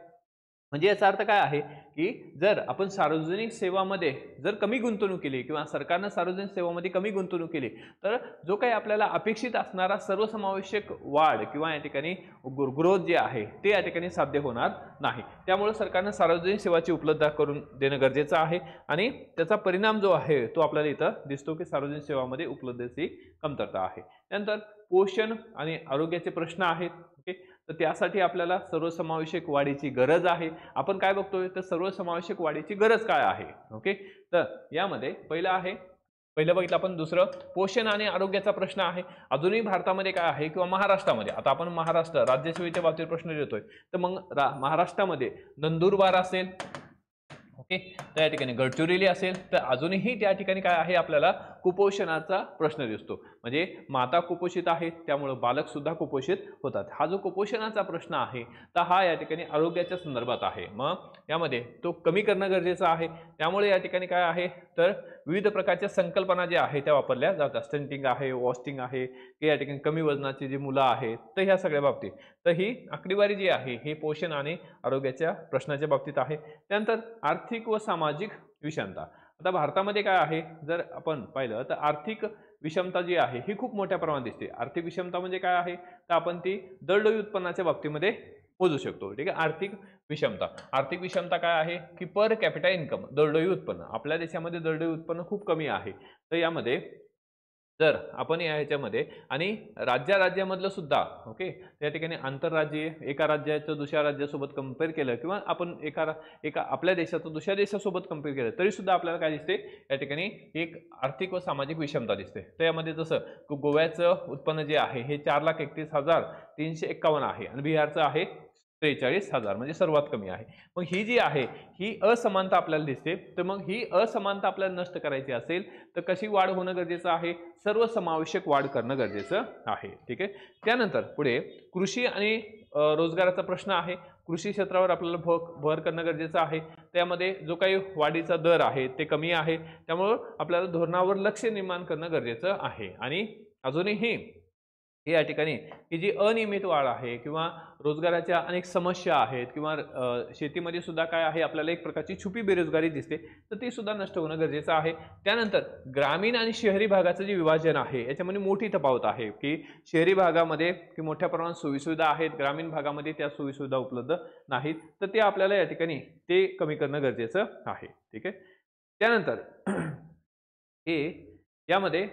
म्हणजे याचा अर्थ काय आहे की जर आपण सार्वजनिक सेवामध्ये जर कमी गुंतवणूक केली किंवा सरकारनं सार्वजनिक सेवामध्ये कमी गुंतवणूक केली तर जो काही आपल्याला अपेक्षित असणारा सर्वसमावेशक वाढ किंवा या ठिकाणी ग्रोथ जे आहे ते या ठिकाणी साध्य होणार नाही. त्यामुळे सरकारनं सार्वजनिक सेवाची उपलब्धता करून देणं गरजेचं आहे आणि त्याचा परिणाम जो आहे तो आपल्याला इथं दिसतो की सार्वजनिक सेवामध्ये उपलब्धतेची कमतरता आहे. त्यानंतर पोषण आणि आरोग्याचे प्रश्न आहेत. ओके. तर त्यासाठी आपल्याला सर्वसमावेशक वाढीची गरज आहे. आपण काय बघतोय तर सर्वसमावेशक वाढीची गरज काय आहे. ओके. तर यामध्ये पहिलं आहे पहिलं बघितलं आपण. दुसरं पोषण आणि आरोग्याचा प्रश्न आहे. अजूनही भारतामध्ये काय आहे किंवा महाराष्ट्रामध्ये, आता आपण महाराष्ट्र राज्यसेवेच्या बाबतीत प्रश्न देतोय, तर मग महाराष्ट्रामध्ये नंदुरबार असेल, ओके, त्या ठिकाणी गडचिरोली असेल, तर अजूनही त्या ठिकाणी काय आहे आपल्याला कुपोषणाचा प्रश्न दिसतो. म्हणजे माता कुपोषित आहे त्यामुळे बालक सुद्धा कुपोषित होतात. हा जो कुपोषणाचा प्रश्न आहे तर हा या ठिकाणी आरोग्याच्या संदर्भात आहे. मग यामध्ये तो कमी करणं गरजेचं आहे. त्यामुळे या ठिकाणी काय आहे तर विविध प्रकारच्या संकल्पना ज्या आहेत त्या वापरल्या जातात. स्टंटिंग आहे, वॉस्टिंग आहे, की या ठिकाणी कमी वजनाची जी मुलं आहेत, तर ह्या सगळ्या बाबतीत तर ही आकडेवारी जी आहे ही पोषण आणि आरोग्याच्या प्रश्नाच्या बाबतीत आहे. त्यानंतर आर्थिक व सामाजिक विषमता. आता भारतामध्ये काय आहे जर आपण पाहिलं तर आर्थिक विषमता जी आहे ही खूप मोठ्या प्रमाणात दिसते. आर्थिक विषमता म्हणजे काय आहे तर आपण ती दरडोई उत्पन्नाच्या बाबतीमध्ये मोजू शकतो. ठीक आहे. आर्थिक विषमता काय आहे की पर कॅपिटा इन्कम, दरडोई उत्पन्न. आपल्या देशामध्ये दरडोई उत्पन्न खूप कमी आहे. तर यामध्ये जर आपण या ह्याच्यामध्ये आणि राज्यामधलं सुद्धा, ओके, त्या ठिकाणी आंतरराज्यीय एका राज्याचं दुसऱ्या राज्यासोबत कम्पेअर केलं किंवा आपण एका आपल्या देशाचं दुसऱ्या देशासोबत कम्पेअर केलं तरी सुद्धा आपल्याला काय दिसते या ठिकाणी एक आर्थिक व सामाजिक विषमता दिसते. तर यामध्ये जसं गोव्याचं उत्पन्न जे आहे हे 4,31,351 आहे आणि बिहारचं आहे 43,000, म्हणजे सर्वात कमी आहे. मग ही जी आहे ही असमानता आपल्याला दिसते. तर मग ही असमानता आपल्याला नष्ट करायची असेल तर कशी वाढ होणं गरजेचं आहे, सर्वसमावेशक वाढ करणं गरजेचं आहे. ठीक आहे. त्यानंतर पुढे कृषी आणि रोजगाराचा प्रश्न आहे. कृषी क्षेत्रावर आपल्याला भर करणं गरजेचं आहे. त्यामध्ये जो काही वाढीचा दर आहे ते कमी आहे, त्यामुळं आपल्याला धोरणावर लक्ष निर्माण करणं गरजेचं आहे. आणि अजूनही या ठिकाणी ही जी अनियमित वाढ आहे किंवा रोजगाराच्या अनेक समस्या आहेत किंवा शेतीमध्ये सुद्धा काय आहे आपल्याला एक प्रकारची छुपी बेरोजगारी दिसते, तर ती सुद्धा नष्ट होणं गरजेचं आहे. त्यानंतर ग्रामीण आणि शहरी भागाचं जे विभाजन आहे याच्यामध्ये मोठी तफावत आहे की शहरी भागामध्ये की मोठ्या प्रमाणात सोयीसुविधा आहेत, ग्रामीण भागामध्ये त्या सोयीसुविधा उपलब्ध नाहीत, तर ते आपल्याला या ठिकाणी ते कमी करणं गरजेचं आहे. ठीक आहे. त्यानंतर हे यामध्ये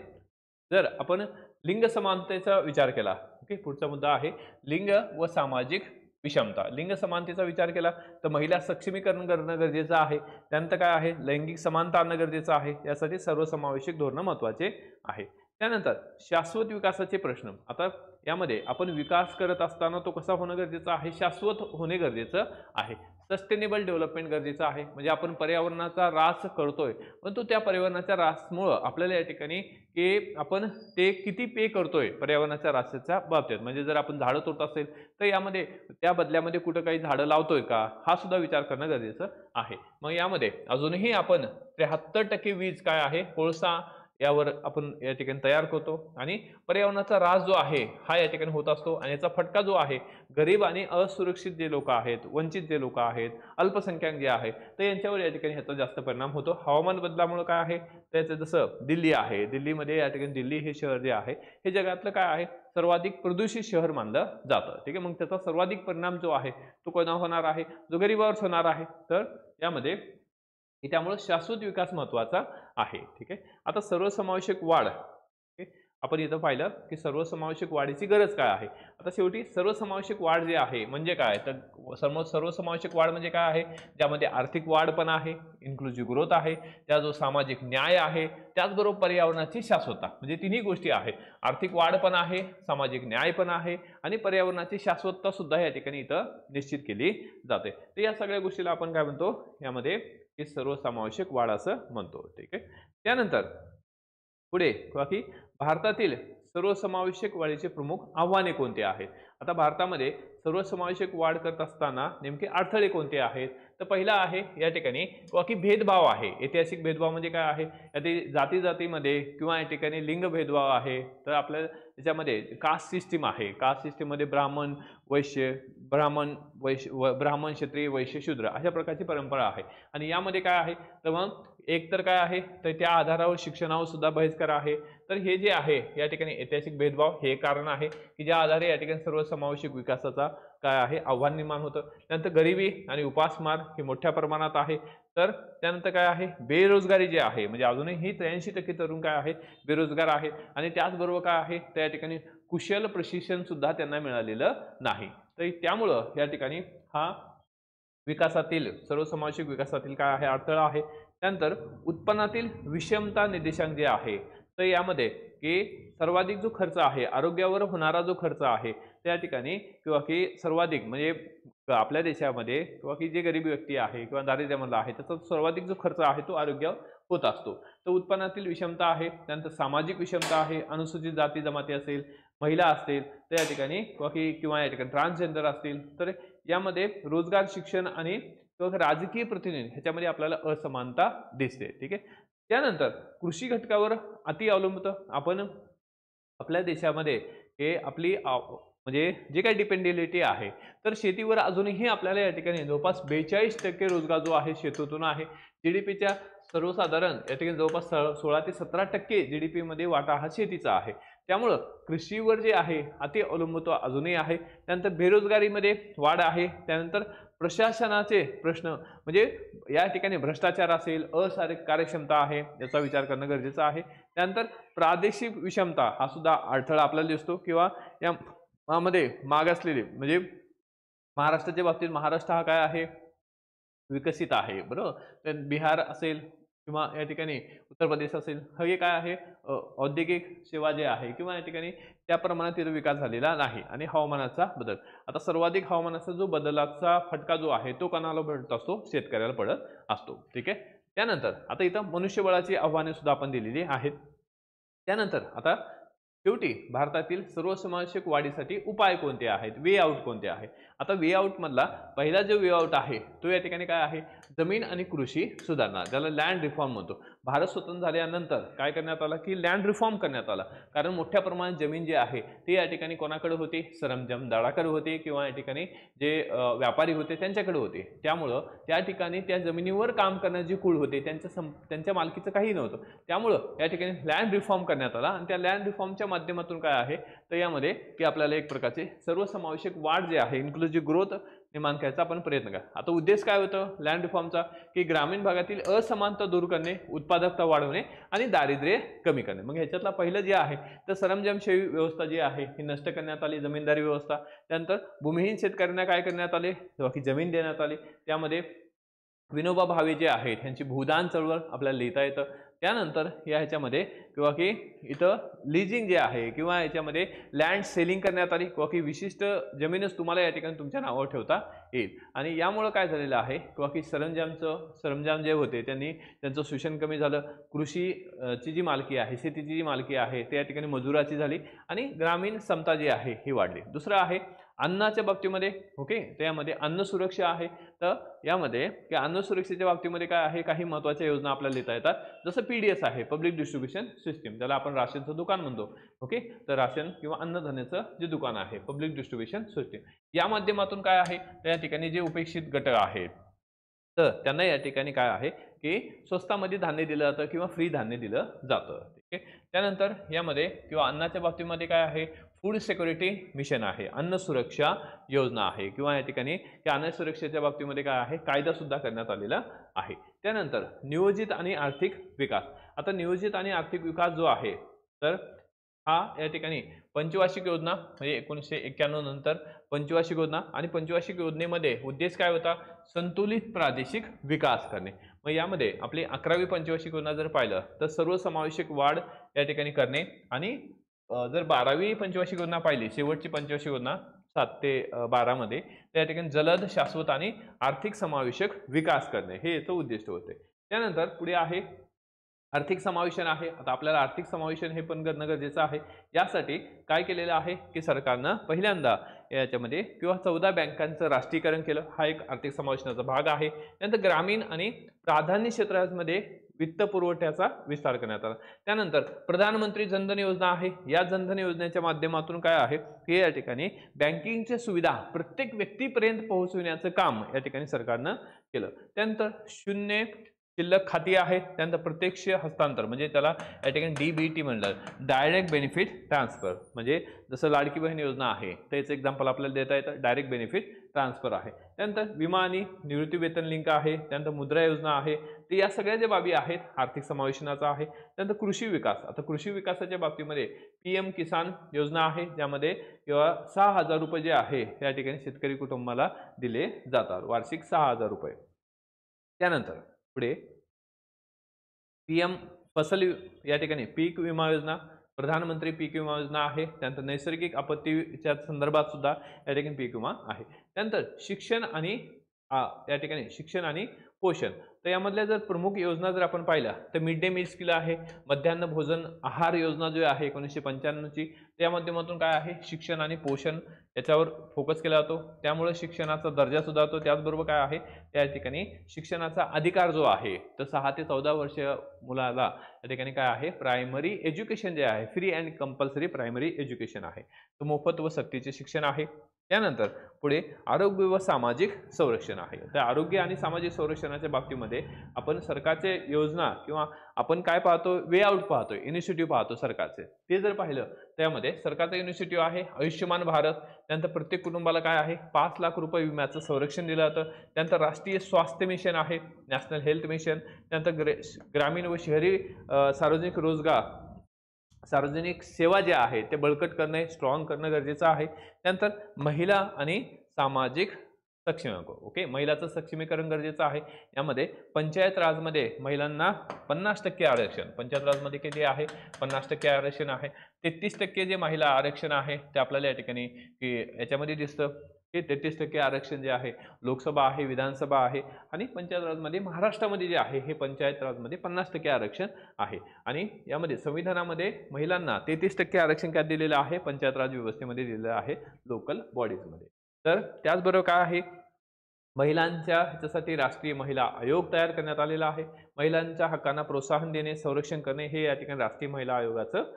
जर आपण लिंग समानतेचा विचार केला, ओके, पुढचा मुद्दा आहे लिंग व सामाजिक विषमता. लिंग समानतेचा विचार केला तर महिला सक्षमीकरण करणं गरजेचं आहे. त्यानंतर काय आहे लैंगिक समानता आणणं गरजेचं आहे. यासाठी सर्वसमावेशक धोरणं महत्त्वाचे आहे. त्यानंतर शाश्वत विकासाचे प्रश्न. आता यामध्ये आपण विकास करत असताना तो कसा होणं गरजेचं आहे, शाश्वत होणे गरजेचं आहे. सस्टेनेबल डेव्हलपमेंट गरजेचं आहे. म्हणजे आपण पर्यावरणाचा ऱ्हास करतोय परंतु त्या पर्यावरणाच्या ऱ्हासमुळं आपल्याला या ठिकाणी की आपण ते किती पे करतोय पर्यावरणाच्या ऱ्हासाच्या बाबतीत. म्हणजे जर आपण झाडं तोडत असेल तर यामध्ये त्या बदल्यामध्ये कुठं काही झाडं लावतोय का, हा सुद्धा विचार करणं गरजेचं आहे. मग यामध्ये अजूनही आपण 73% वीज काय आहे कोळसा यावर आपण या ठिकाणी तयार करतो आणि पर्यावरणाचा ऱ्हास जो आहे हा या ठिकाणी होत असतो. आणि याचा फटका जो आहे गरीब आणि असुरक्षित जे लोक आहेत, वंचित जे लोक आहेत, अल्पसंख्याक जे आहे तर यांच्यावर या ठिकाणी ह्याचा जास्त परिणाम होतो. हवामान बदलामुळे काय आहे त्याचं जसं दिल्ली आहे, दिल्लीमध्ये या ठिकाणी दिल्ली हे शहर जे आहे हे जगातलं काय आहे सर्वाधिक प्रदूषित शहर मानलं जातं. ठीक आहे. मग त्याचा सर्वाधिक परिणाम जो आहे तो कोणा होणार आहे, जो गरिबावर होणार आहे. तर यामध्ये त्यामुळे शाश्वत विकास महत्त्वाचा आहे. ठीक आहे. आता सर्वसमावेशक वाढ, आपण इथं पाहिलं की सर्वसमावेशक वाढीची गरज काय आहे. आता शेवटी सर्वसमावेशक वाढ जे आहे म्हणजे काय तर सर्वसमावेशक वाढ म्हणजे काय आहे, ज्यामध्ये आर्थिक वाढ पण आहे, इन्क्लुझिव्ह ग्रोथ आहे, त्या जो सामाजिक न्याय आहे, त्याचबरोबर पर्यावरणाची शाश्वतता, म्हणजे तिन्ही गोष्टी आहे. आर्थिक वाढ पण आहे, सामाजिक न्याय पण आहे आणि पर्यावरणाची शाश्वतता सुद्धा या ठिकाणी इथं निश्चित केली जाते. तर या सगळ्या गोष्टीला आपण काय म्हणतो यामध्ये की सर्वसमावेशक वाढ असं म्हणतो. ठीक आहे. त्यानंतर पुढे बाकी भारतातील सर्वसमावेशक वाढीचे प्रमुख आव्हाने कोणते आहेत. आता भारतामध्ये सर्वसमावेशक वाढ करत असताना नेमके अडथळे कोणते आहेत. तर पहिला आहे या ठिकाणी की भेदभाव आहे. ऐतिहासिक भेदभाव म्हणजे काय आहे, जाती जातीमध्ये किंवा या ठिकाणी लिंग भेदभाव आहे. तर आपल्या याच्यामध्ये कास्ट सिस्टीम आहे. कास्ट सिस्टीममध्ये ब्राह्मण क्षत्रिय वैश्य शूद्र अशा प्रकारची परंपरा आहे. आणि यामध्ये काय आहे तर मग एक तर काय आहे तर त्या आधारावर शिक्षणावर सुद्धा बहिष्कार आहे. तर हे जे आहे या ठिकाणी ऐतिहासिक भेदभाव हे कारण आहे की ज्या आधारे या ठिकाणी सर्वसमावेशक विकासाचा काय आहे आव्हान निर्माण होतं. त्यानंतर गरिबी आणि उपासमार हे मोठ्या प्रमाणात आहे. तर त्यानंतर काय आहे बेरोजगारी जे आहे, म्हणजे अजूनही 83% तरुण काय आहे बेरोजगार आहेत. आणि त्याचबरोबर काय आहे त्या ठिकाणी कुशल प्रशिक्षण सुद्धा त्यांना मिळालेलं नाही. तर त्यामुळं या ठिकाणी हा विकासातील सर्वसमावेशक विकासातील काय आहे अडथळा आहे. त्यानंतर उत्पन्नातील विषमता निर्देशांक जे आहे, तर यामध्ये की सर्वाधिक जो खर्च आहे, आरोग्यावर होणारा जो खर्च आहे त्या ठिकाणी किंवा की सर्वाधिक म्हणजे आपल्या देशामध्ये किंवा की जे गरीब व्यक्ती आहे किंवा दारिद्र्यामधला आहे त्याचा सर्वाधिक जो खर्च आहे तो आरोग्यावर होत असतो. तर उत्पन्नातील विषमता आहे, त्यानंतर सामाजिक विषमता आहे, अनुसूचित जाती जमाती असेल, महिला असतील तर या ठिकाणी किंवा या ठिकाणी ट्रान्सजेंडर असतील तर यामध्ये रोजगार, शिक्षण आणि किंवा राजकीय प्रतिनिधी ह्याच्यामध्ये आपल्याला असमानता दिसते. ठीक आहे. त्यानंतर कृषी घटकावर अति अवलंबित आपण आपल्या देशामध्ये हे आपली म्हणजे जे काही डिपेंडेबिलिटी आहे तर शेतीवर अजूनही आपल्याला या ठिकाणी जवळपास 42% रोजगार जो आहे शेतीतून आहे. जीडीपीच्या सर्वसाधारण या ठिकाणी जवळपास 16 ते 17% जीडीपी मध्ये वाटा हा शेतीचा आहे. त्यामुळं कृषीवर जे आहे अति अवलंबित्व अजूनही आहे. त्यानंतर बेरोजगारीमध्ये वाढ आहे. त्यानंतर प्रशासनाचे प्रश्न म्हणजे या ठिकाणी भ्रष्टाचार असेल, कार्यक्षमता आहे याचा विचार करणं गरजेचं आहे. त्यानंतर प्रादेशिक विषमता हा सुद्धा अडथळा आपल्याला दिसतो किंवा यामध्ये मागासलेले म्हणजे महाराष्ट्राच्या बाबतीत महाराष्ट्र हा काय आहे विकसित आहे बरोबर. तर बिहार असेल किंवा या ठिकाणी उत्तर प्रदेश असेल हे काय आहे औद्योगिक सेवा जे आहे किंवा या ठिकाणी त्या प्रमाणात तिथे विकास झालेला नाही. आणि हवामानाचा बदल, आता सर्वाधिक हवामानाचा जो बदलाचा फटका जो आहे तो कोणाला पडत असतो, शेतकऱ्याला पडत असतो. ठीक आहे. त्यानंतर आता इथं मनुष्यबळाची आव्हाने सुद्धा आपण दिलेली आहेत. त्यानंतर आता शेवटी भारतातील सर्वसमावेशक वाढीसाठी उपाय कोणते आहेत, वे आउट कोणते आहे. आता वे आउट मधला पहिला जो वे आउट आहे तो या ठिकाणी काय आहे, जमीन आणि कृषी सुधारणा, ज्याला लँड रिफॉर्म म्हणतो. भारत स्वतंत्र झाल्यानंतर काय करण्यात आलं की लँड रिफॉर्म करण्यात आला. कारण मोठ्या प्रमाणात जमीन जी आहे ती या ठिकाणी कोणाकडे होती, सरंजामदाराकडे होती किंवा या ठिकाणी जे व्यापारी होते त्यांच्याकडे होते. त्यामुळं त्या ठिकाणी त्या जमिनीवर काम करणारे जे कुळ होते त्यांच्या मालकीचं काही नव्हतं. त्यामुळं या ठिकाणी लँड रिफॉर्म करण्यात आला आणि त्या लँड रिफॉर्मच्या माध्यमातून काय आहे तर यामध्ये की आपल्याला एक प्रकारचे सर्वसमावेशक वाढ जे आहे इन्क्लुसिव्ह ग्रोथ निर्माण करायचा आपण प्रयत्न करा. आता उद्देश काय होतं लँड रिफॉर्मचा की ग्रामीण भागातील असमानता दूर करणे, उत्पादकता वाढवणे आणि दारिद्र्य कमी करणे. मग ह्याच्यातला पहिलं जे आहे तर सरंजामशाही व्यवस्था जी आहे ही नष्ट करण्यात आली, जमीनदारी व्यवस्था. त्यानंतर भूमिहीन शेतकऱ्यांना काय करण्यात आले की जमीन देण्यात आली. त्यामध्ये विनोबा भावे जे आहेत यांची भूदान चळवळ आपल्याला लिहिता येतं. त्यानंतर या ह्याच्यामध्ये किंवा की इथं लिजिंग जे आहे किंवा याच्यामध्ये लँड सेलिंग करण्यात आली किंवा की विशिष्ट जमीनच तुम्हाला या ठिकाणी तुमच्या नावावर ठेवता येईल. आणि यामुळे काय झालेलं आहे किंवा की सरंजाम जे होते त्यांचं शोषण कमी झालं. कृषीची जी मालकी आहे, शेतीची जी मालकी आहे ते या ठिकाणी मजुराची झाली आणि ग्रामीण समता जी आहे ही वाढली. दुसरं आहे अन्नाच्या बाबतीमध्ये त्यामध्ये अन्न सुरक्षा आहे. तर यामध्ये की अन्न सुरक्षेच्या बाबतीमध्ये काय आहे काही महत्त्वाच्या योजना आपल्याला लिहिता येतात. जसं पीडीएस आहे, पब्लिक डिस्ट्रीब्युशन सिस्टीम, त्याला आपण राशनचं दुकान म्हणतो. तर राशन किंवा अन्नधान्याचं जे दुकान आहे पब्लिक डिस्ट्रीब्युशन सिस्टीम, या माध्यमातून काय आहे त्या ठिकाणी जे उपेक्षित घटक आहेत तर त्यांना या ठिकाणी काय आहे की स्वस्तामध्ये धान्य दिलं जातं किंवा फ्री धान्य दिलं जातं. ठीक आहे. त्यानंतर यामध्ये किंवा अन्नाच्या बाबतीमध्ये काय आहे फूड सिक्युरिटी मिशन आहे, अन्न सुरक्षा योजना आहे किंवा या ठिकाणी अन्न सुरक्षेच्या बाबतीमध्ये काय आहे कायदा सुद्धा करण्यात आलेला आहे. त्यानंतर नियोजित आणि आर्थिक विकास. आता नियोजित आणि आर्थिक विकास जो आहे तर हा या ठिकाणी पंचवार्षिक योजना म्हणजे 1991 नंतर पंचवार्षिक योजना आणि पंचवार्षिक योजनेमध्ये उद्देश काय होता संतुलित प्रादेशिक विकास करणे. मग यामध्ये आपली 11वी पंचवार्षिक योजना जर पाहिलं तर सर्वसमावेशक वाढ या ठिकाणी करणे आणि जर 12वी पंचवार्षिक योजना पाहिली शेवटची पंचवार्षिक योजना 7 ते 12 मध्ये त्या ठिकाणी जलद, शाश्वत आणि आर्थिक समावेशक विकास करणे हे याचं उद्दिष्ट होते. त्यानंतर पुढे आहे आर्थिक समावेशन आहे. आता आपल्याला आर्थिक समावेशन हे पण करणं गरजेचं आहे. यासाठी काय केलेलं आहे की सरकारनं पहिल्यांदा याच्यामध्ये किंवा 14 बँकांचं राष्ट्रीयकरण केलं, हा एक आर्थिक समावेशनाचा भाग आहे. त्यानंतर ग्रामीण आणि प्राधान्य क्षेत्रांमध्ये वित्त पुरवठ्याचा विस्तार करण्यात आला. त्यानंतर प्रधानमंत्री जनधन योजना आहे. या जनधन योजनेच्या माध्यमातून काय आहे की या ठिकाणी बँकिंगच्या सुविधा प्रत्येक व्यक्तीपर्यंत पोहोचविण्याचं काम या ठिकाणी सरकारनं केलं. त्यानंतर शून्य शिल्लक खाती आहे. त्यानंतर प्रत्यक्ष हस्तांतर म्हणजे त्याला या ठिकाणी डीबीटी म्हणलं, डायरेक्ट बेनिफिट ट्रान्सफर, म्हणजे जसं लाडकी बहीण योजना आहे त्याचं एक्झाम्पल आपल्याला देता येतं, डायरेक्ट बेनिफिट ट्रान्सफर आहे. त्यानंतर विमा आणि निवृत्ती वेतन लिंक आहे. त्यानंतर मुद्रा योजना आहे. तर या सगळ्या ज्या बाबी आहेत आर्थिक समावेशनाचा आहे. त्यानंतर कृषी विकास. आता कृषी विकासाच्या बाबतीमध्ये पीएम किसान योजना आहे, ज्यामध्ये किंवा 6,000 रुपये जे आहे या ठिकाणी शेतकरी कुटुंबाला दिले जातात, वार्षिक 6,000 रुपये. त्यानंतर पुढे PM फसल या ठिकाणी पीक विमा योजना, प्रधानमंत्री पीक विमा योजना आहे, त्यानंतर नैसर्गिक आपत्तीच्या संदर्भात सुद्धा या ठिकाणी पीक विमा आहे. त्यानंतर शिक्षण आणि या ठिकाणी शिक्षण आणि पोषण, तर यामधल्या जर प्रमुख योजना जर आपण पाहिल्या तर मिड डे मील स्कीम आहे, मध्यान्ह भोजन आहार योजना जो आहे 1995ची, त्या माध्यमातून काय आहे शिक्षण आणि पोषण याच्यावर फोकस केला जातो, त्यामुळे शिक्षणाचा दर्जा सुधारतो. त्याचबरोबर काय आहे त्या ठिकाणी शिक्षणाचा अधिकार जो आहे तर 6 ते 14 वर्ष मुलाला या ठिकाणी काय आहे प्रायमरी एज्युकेशन जे आहे free and compulsory primary education आहे, तर मोफत व सक्तीचे शिक्षण आहे. त्यानंतर पुढे आरोग्य व सामाजिक संरक्षण आहे. तर आरोग्य आणि सामाजिक संरक्षणाच्या बाबतीमध्ये आपण सरकारचे योजना किंवा आपण काय पाहतो वे आउट पाहतो, इनिशिएटिव्ह पाहतो सरकारचे, ते जर पाहिलं त्यामध्ये सरकारचा इनिशिएटिव्ह आहे आयुष्यमान भारत. त्यानंतर प्रत्येक कुटुंबाला काय आहे 5 लाख रुपये विम्याचं संरक्षण दिलं जातं. त्यानंतर राष्ट्रीय स्वास्थ्य मिशन आहे, नॅशनल हेल्थ मिशन. त्यानंतर ग्रामीण व शहरी सार्वजनिक रोजगार सार्वजनिक सेवा ज्या आहेत ते बळकट करणे स्ट्रॉंग करणं गरजेचं आहे. त्यानंतर महिला आणि सामाजिक सक्षमीकरण, ओके, महिलाचं सक्षमीकरण गरजेचं आहे. यामध्ये पंचायत राजमध्ये महिलांना 50% आरक्षण, पंचायत राजमध्ये किती आहे 50% आरक्षण आहे. 33% जे महिला आरक्षण आहे ते आपल्याला या ठिकाणी की याच्यामध्ये दिसतं. हे 33% आरक्षण जे आहे लोकसभा आहे, विधानसभा आहे आणि पंचायत राजमध्ये महाराष्ट्रामध्ये जे आहे हे पंचायत राजमध्ये 50% आरक्षण आहे. आणि यामध्ये संविधानामध्ये महिलांना 33% आरक्षण काय दिलेलं आहे पंचायत राज व्यवस्थेमध्ये दिलेलं आहे लोकल बॉडीजमध्ये. तर त्याचबरोबर काय आहे महिलांच्या ह्याच्यासाठी राष्ट्रीय महिला आयोग तयार करण्यात आलेला आहे. महिलांच्या हक्कांना प्रोत्साहन देणे संरक्षण करणे हे या ठिकाणी राष्ट्रीय महिला आयोगाचं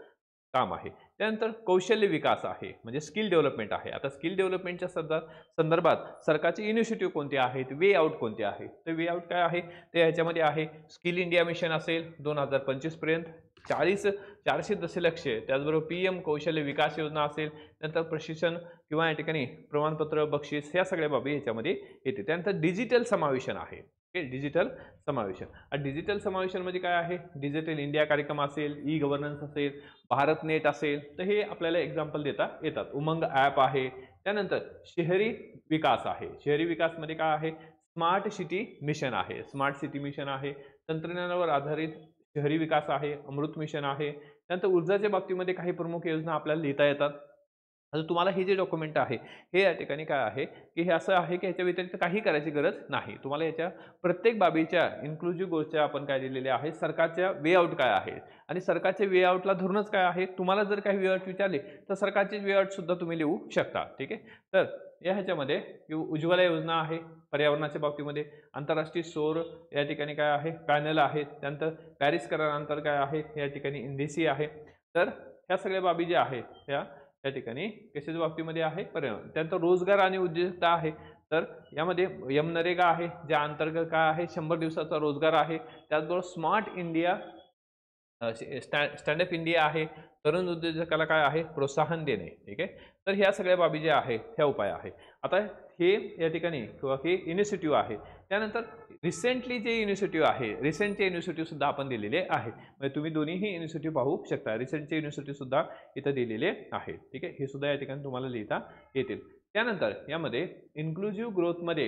काम आहे. त्यानंतर कौशल्य विकास आहे म्हणजे स्किल डेव्हलपमेंट आहे. आता स्किल डेव्हलपमेंटच्या संदर्भात सरकारचे इनिशिएटिव्ह कोणते आहेत, वे आउट कोणते आहे, तर वे आउट काय आहे ते ह्याच्यामध्ये आहे स्किल इंडिया मिशन असेल 2025 पर्यंत 400 दशलक्ष. त्याचबरोबर PM कौशल्य विकास योजना असेल, नंतर प्रशिक्षण किंवा या ठिकाणी प्रमाणपत्र बक्षीस ह्या सगळ्या बाबी याच्यामध्ये येते. त्यानंतर डिजिटल समावेशन आहे, डिजिटल समावेशन. डिजिटल समावेशन म्हणजे काय आहे डिजिटल इंडिया कार्यक्रम असेल, ई गव्हर्नन्स असेल, भारत नेट असेल, तर हे आपल्याला एक्झाम्पल देता येतात. उमंग ॲप आहे. त्यानंतर शहरी विकास आहे. शहरी विकासमध्ये काय आहे स्मार्ट सिटी मिशन आहे, स्मार्ट सिटी मिशन आहे. तंत्रज्ञानावर आधारित शहरी विकास आहे, अमृत मिशन आहे. त्यानंतर ऊर्जाच्या बाबतीमध्ये काही प्रमुख योजना आपल्याला लिहिता येतात. आता तुम्हाला हे जे डॉक्युमेंट आहे हे या ठिकाणी काय आहे की हे असं आहे की ह्याच्या व्यतिरिक्त काही करायची गरज नाही. तुम्हाला याच्या प्रत्येक बाबीच्या इन्क्लुझिव्ह गोष्टी आपण काय दिलेल्या आहे सरकारच्या वे आउट काय आहे आणि सरकारचे वे आउटला धरूनच काय आहे. तुम्हाला जर काही वे आउट विचारले तर सरकारचे वे आउट सुद्धा तुम्ही लिहू शकता. ठीक आहे. तर या ह्याच्यामध्ये उज्ज्वला योजना आहे पर्यावरणाच्या बाबतीमध्ये, आंतरराष्ट्रीय सौर या ठिकाणी काय आहे पॅनल आहेत. त्यानंतर पॅरिस करारानंतर काय आहे या ठिकाणी NDC आहे. तर ह्या सगळ्या बाबी ज्या आहेत त्या या ठिकाणी कशाच्या बाबतीमध्ये आहे पर्यावरण. त्यानंतर रोजगार आणि उद्योजकता आहे. तर यामध्ये मनरेगा आहे ज्या अंतर्गत काय आहे 100 दिवसाचा रोजगार आहे. त्याचबरोबर स्मार्ट इंडिया स्टँडअप इंडिया आहे, तरुण उद्योजकाला काय आहे प्रोत्साहन देणे. ठीक आहे. तर ह्या सगळ्या बाबी ज्या आहेत ह्या उपाय आहे. आता हे या ठिकाणी किंवा हे इनिशिएटिव्ह आहे. त्यानंतर रिसेंटली जे इनिशिएटिव्ह आहे रिसेंटचे इनिशिएटिव्ह सुद्धा आपण दिलेले आहे. म्हणजे तुम्ही दोन्हीही इनिशिएटिव्ह पाहू शकता. रिसेंटचे इनिशिएटिव्ह सुद्धा इथं दिलेले आहेत. ठीक आहे. हे सुद्धा या ठिकाणी तुम्हाला लिहिता येतील. त्यानंतर यामध्ये इन्क्लुझिव्ह ग्रोथमध्ये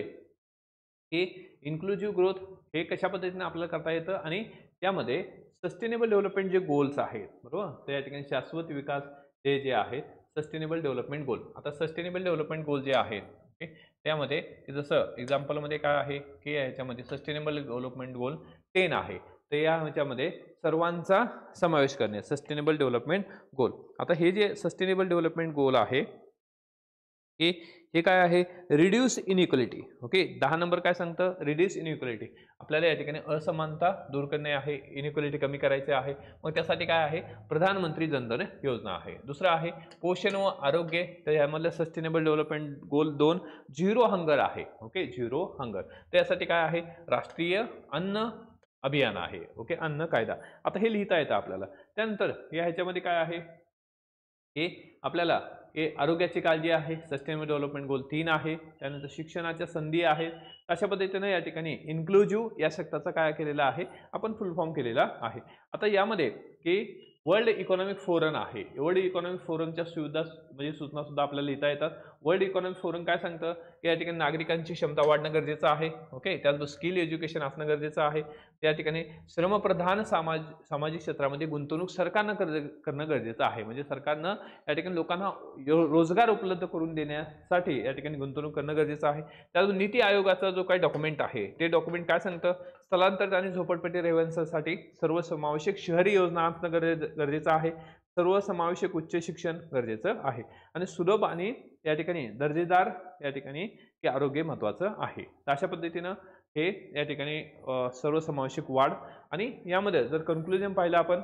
हे इन्क्लुझिव्ह ग्रोथ हे कशा पद्धतीने आपल्याला करता येतं आणि त्यामध्ये सस्टेनेबल डेव्हलपमेंट जे गोल्स आहेत बरोबर, तर या ठिकाणी शाश्वत विकास ते जे आहेत सस्टेनेबल डेव्हलपमेंट गोल. आता सस्टेनेबल डेव्हलपमेंट गोल जे आहेत ओके त्यामध्ये जसं एक्झाम्पलमध्ये काय आहे की याच्यामध्ये सस्टेनेबल डेव्हलपमेंट गोल 10 आहे. तर या ह्याच्यामध्ये सर्वांचा समावेश करणे सस्टेनेबल डेव्हलपमेंट गोल. आता हे जे सस्टेनेबल डेव्हलपमेंट गोल आहे हे काय आहे रिड्यूस इनइक्वालिटी. ओके 10 नंबर काय सांगतं रिड्यूस इनइक्वालिटी. आपल्याला या ठिकाणी असमानता दूर करणे आहे, इनइक्वालिटी कमी करायचे आहे. मग त्यासाठी काय आहे प्रधानमंत्री जनधन योजना आहे. दुसरं आहे पोषण व आरोग्य. तर यामधलं सस्टेनेबल डेव्हलपमेंट गोल 2 झिरो हंगर आहे. Okay zero hunger. त्यासाठी काय आहे राष्ट्रीय अन्न अभियान आहे. ओके अन्न कायदा. आता हे लिहिता येतं आपल्याला. त्यानंतर या ह्याच्यामध्ये काय आहे हे आपल्याला आरोग्याची काळजी आहे सस्टेनेबल डेव्हलपमेंट गोल 3 आहे. त्यानंतर शिक्षणाच्या संधी आहेत. अशा पद्धतीने या ठिकाणी इन्क्लुझिव्ह या शब्दाचा काय केलेला आहे आपण फुल फॉर्म केलेला आहे. आता यामध्ये की वर्ल्ड इकॉनॉमिक फोरम आहे. वर्ल्ड इकॉनॉमिक फोरमच्या सूचना सुद्धा आपल्याला लिहिता येतात. वर्ल्ड इकॉनॉमिक फोरम काय सांगतं की या ठिकाणी नागरिकांची क्षमता वाढणं गरजेचं आहे. ओके, त्याचबरोबर स्किल एज्युकेशन असणं गरजेचं आहे. त्या ठिकाणी श्रमप्रधान सामाजिक क्षेत्रामध्ये गुंतवणूक सरकारनं करणं गरजेचं आहे. म्हणजे सरकारनं या ठिकाणी लोकांना रोजगार उपलब्ध करून देण्यासाठी या ठिकाणी गुंतवणूक करणं गरजेचं आहे. त्यातून नीती आयोगाचा जो काही डॉक्युमेंट आहे ते डॉक्युमेंट काय सांगतं, स्थलांतरित आणि झोपडपट्टी रहिवाशांसाठी सर्वसमावेशक शहरी योजना आणणं गरजेचं आहे. सर्वसमावेशक उच्च शिक्षण गरजेचं आहे आणि सुलभ आणि या ठिकाणी दर्जेदार या ठिकाणी आरोग्य महत्वाचं आहे. तर अशा पद्धतीनं हे या ठिकाणी सर्वसमावेशक वाढ आणि यामध्ये जर कन्क्लुजन पाहिलं आपण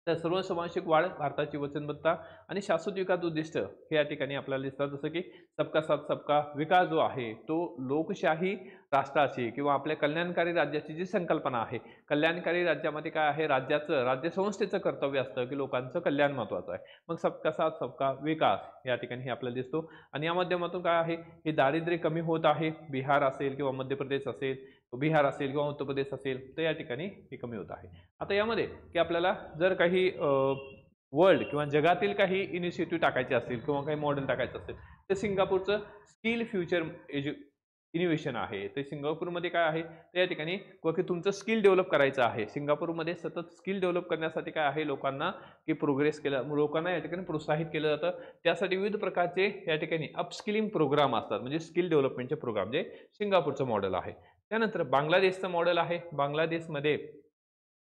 तर सर्वसमावेशक वाढ, भारताची वचनबद्धता आणि शाश्वत विकास उद्दिष्ट हे या ठिकाणी आपल्याला दिसतात. जसं की सबका साथ सबका विकास जो आहे तो लोकशाही राष्ट्राची किंवा आपल्या कल्याणकारी राज्याची जी संकल्पना आहे, कल्याणकारी राज्यामध्ये काय आहे, राज्य संस्थेचं कर्तव्य असतं की लोकांचं कल्याण महत्वाचं आहे. मग सबका साथ सबका विकास या ठिकाणी हे आपल्याला दिसतो आणि या माध्यमातून काय आहे, हे दारिद्र्य कमी होत आहे. बिहार असेल किंवा मध्य प्रदेश असेल, बिहार असेल किंवा उत्तर प्रदेश असेल तर या ठिकाणी हे कमी होत आहे. आता यामध्ये की आपल्याला जर काही वर्ल्ड किंवा जगातील काही इनिशिएटिव्ह टाकायचे असतील किंवा काही मॉडेल टाकायचं असेल तर सिंगापूरचं स्किल फ्युचर इनोव्हेशन आहे. ते सिंगापूरमध्ये काय आहे तर या ठिकाणी की तुमचं स्किल डेव्हलप करायचं आहे. सिंगापूरमध्ये सतत स्किल डेव्हलप करण्यासाठी काय आहे, लोकांना की प्रोग्रेस केलं, लोकांना या ठिकाणी प्रोत्साहित केलं जातं. त्यासाठी विविध प्रकारचे या ठिकाणी अपस्किलिंग प्रोग्राम असतात, म्हणजे स्किल डेव्हलपमेंटचे प्रोग्राम, जे सिंगापूरचं मॉडेल आहे. त्यानंतर बांगलादेशचं मॉडेल आहे. बांगलादेशमध्ये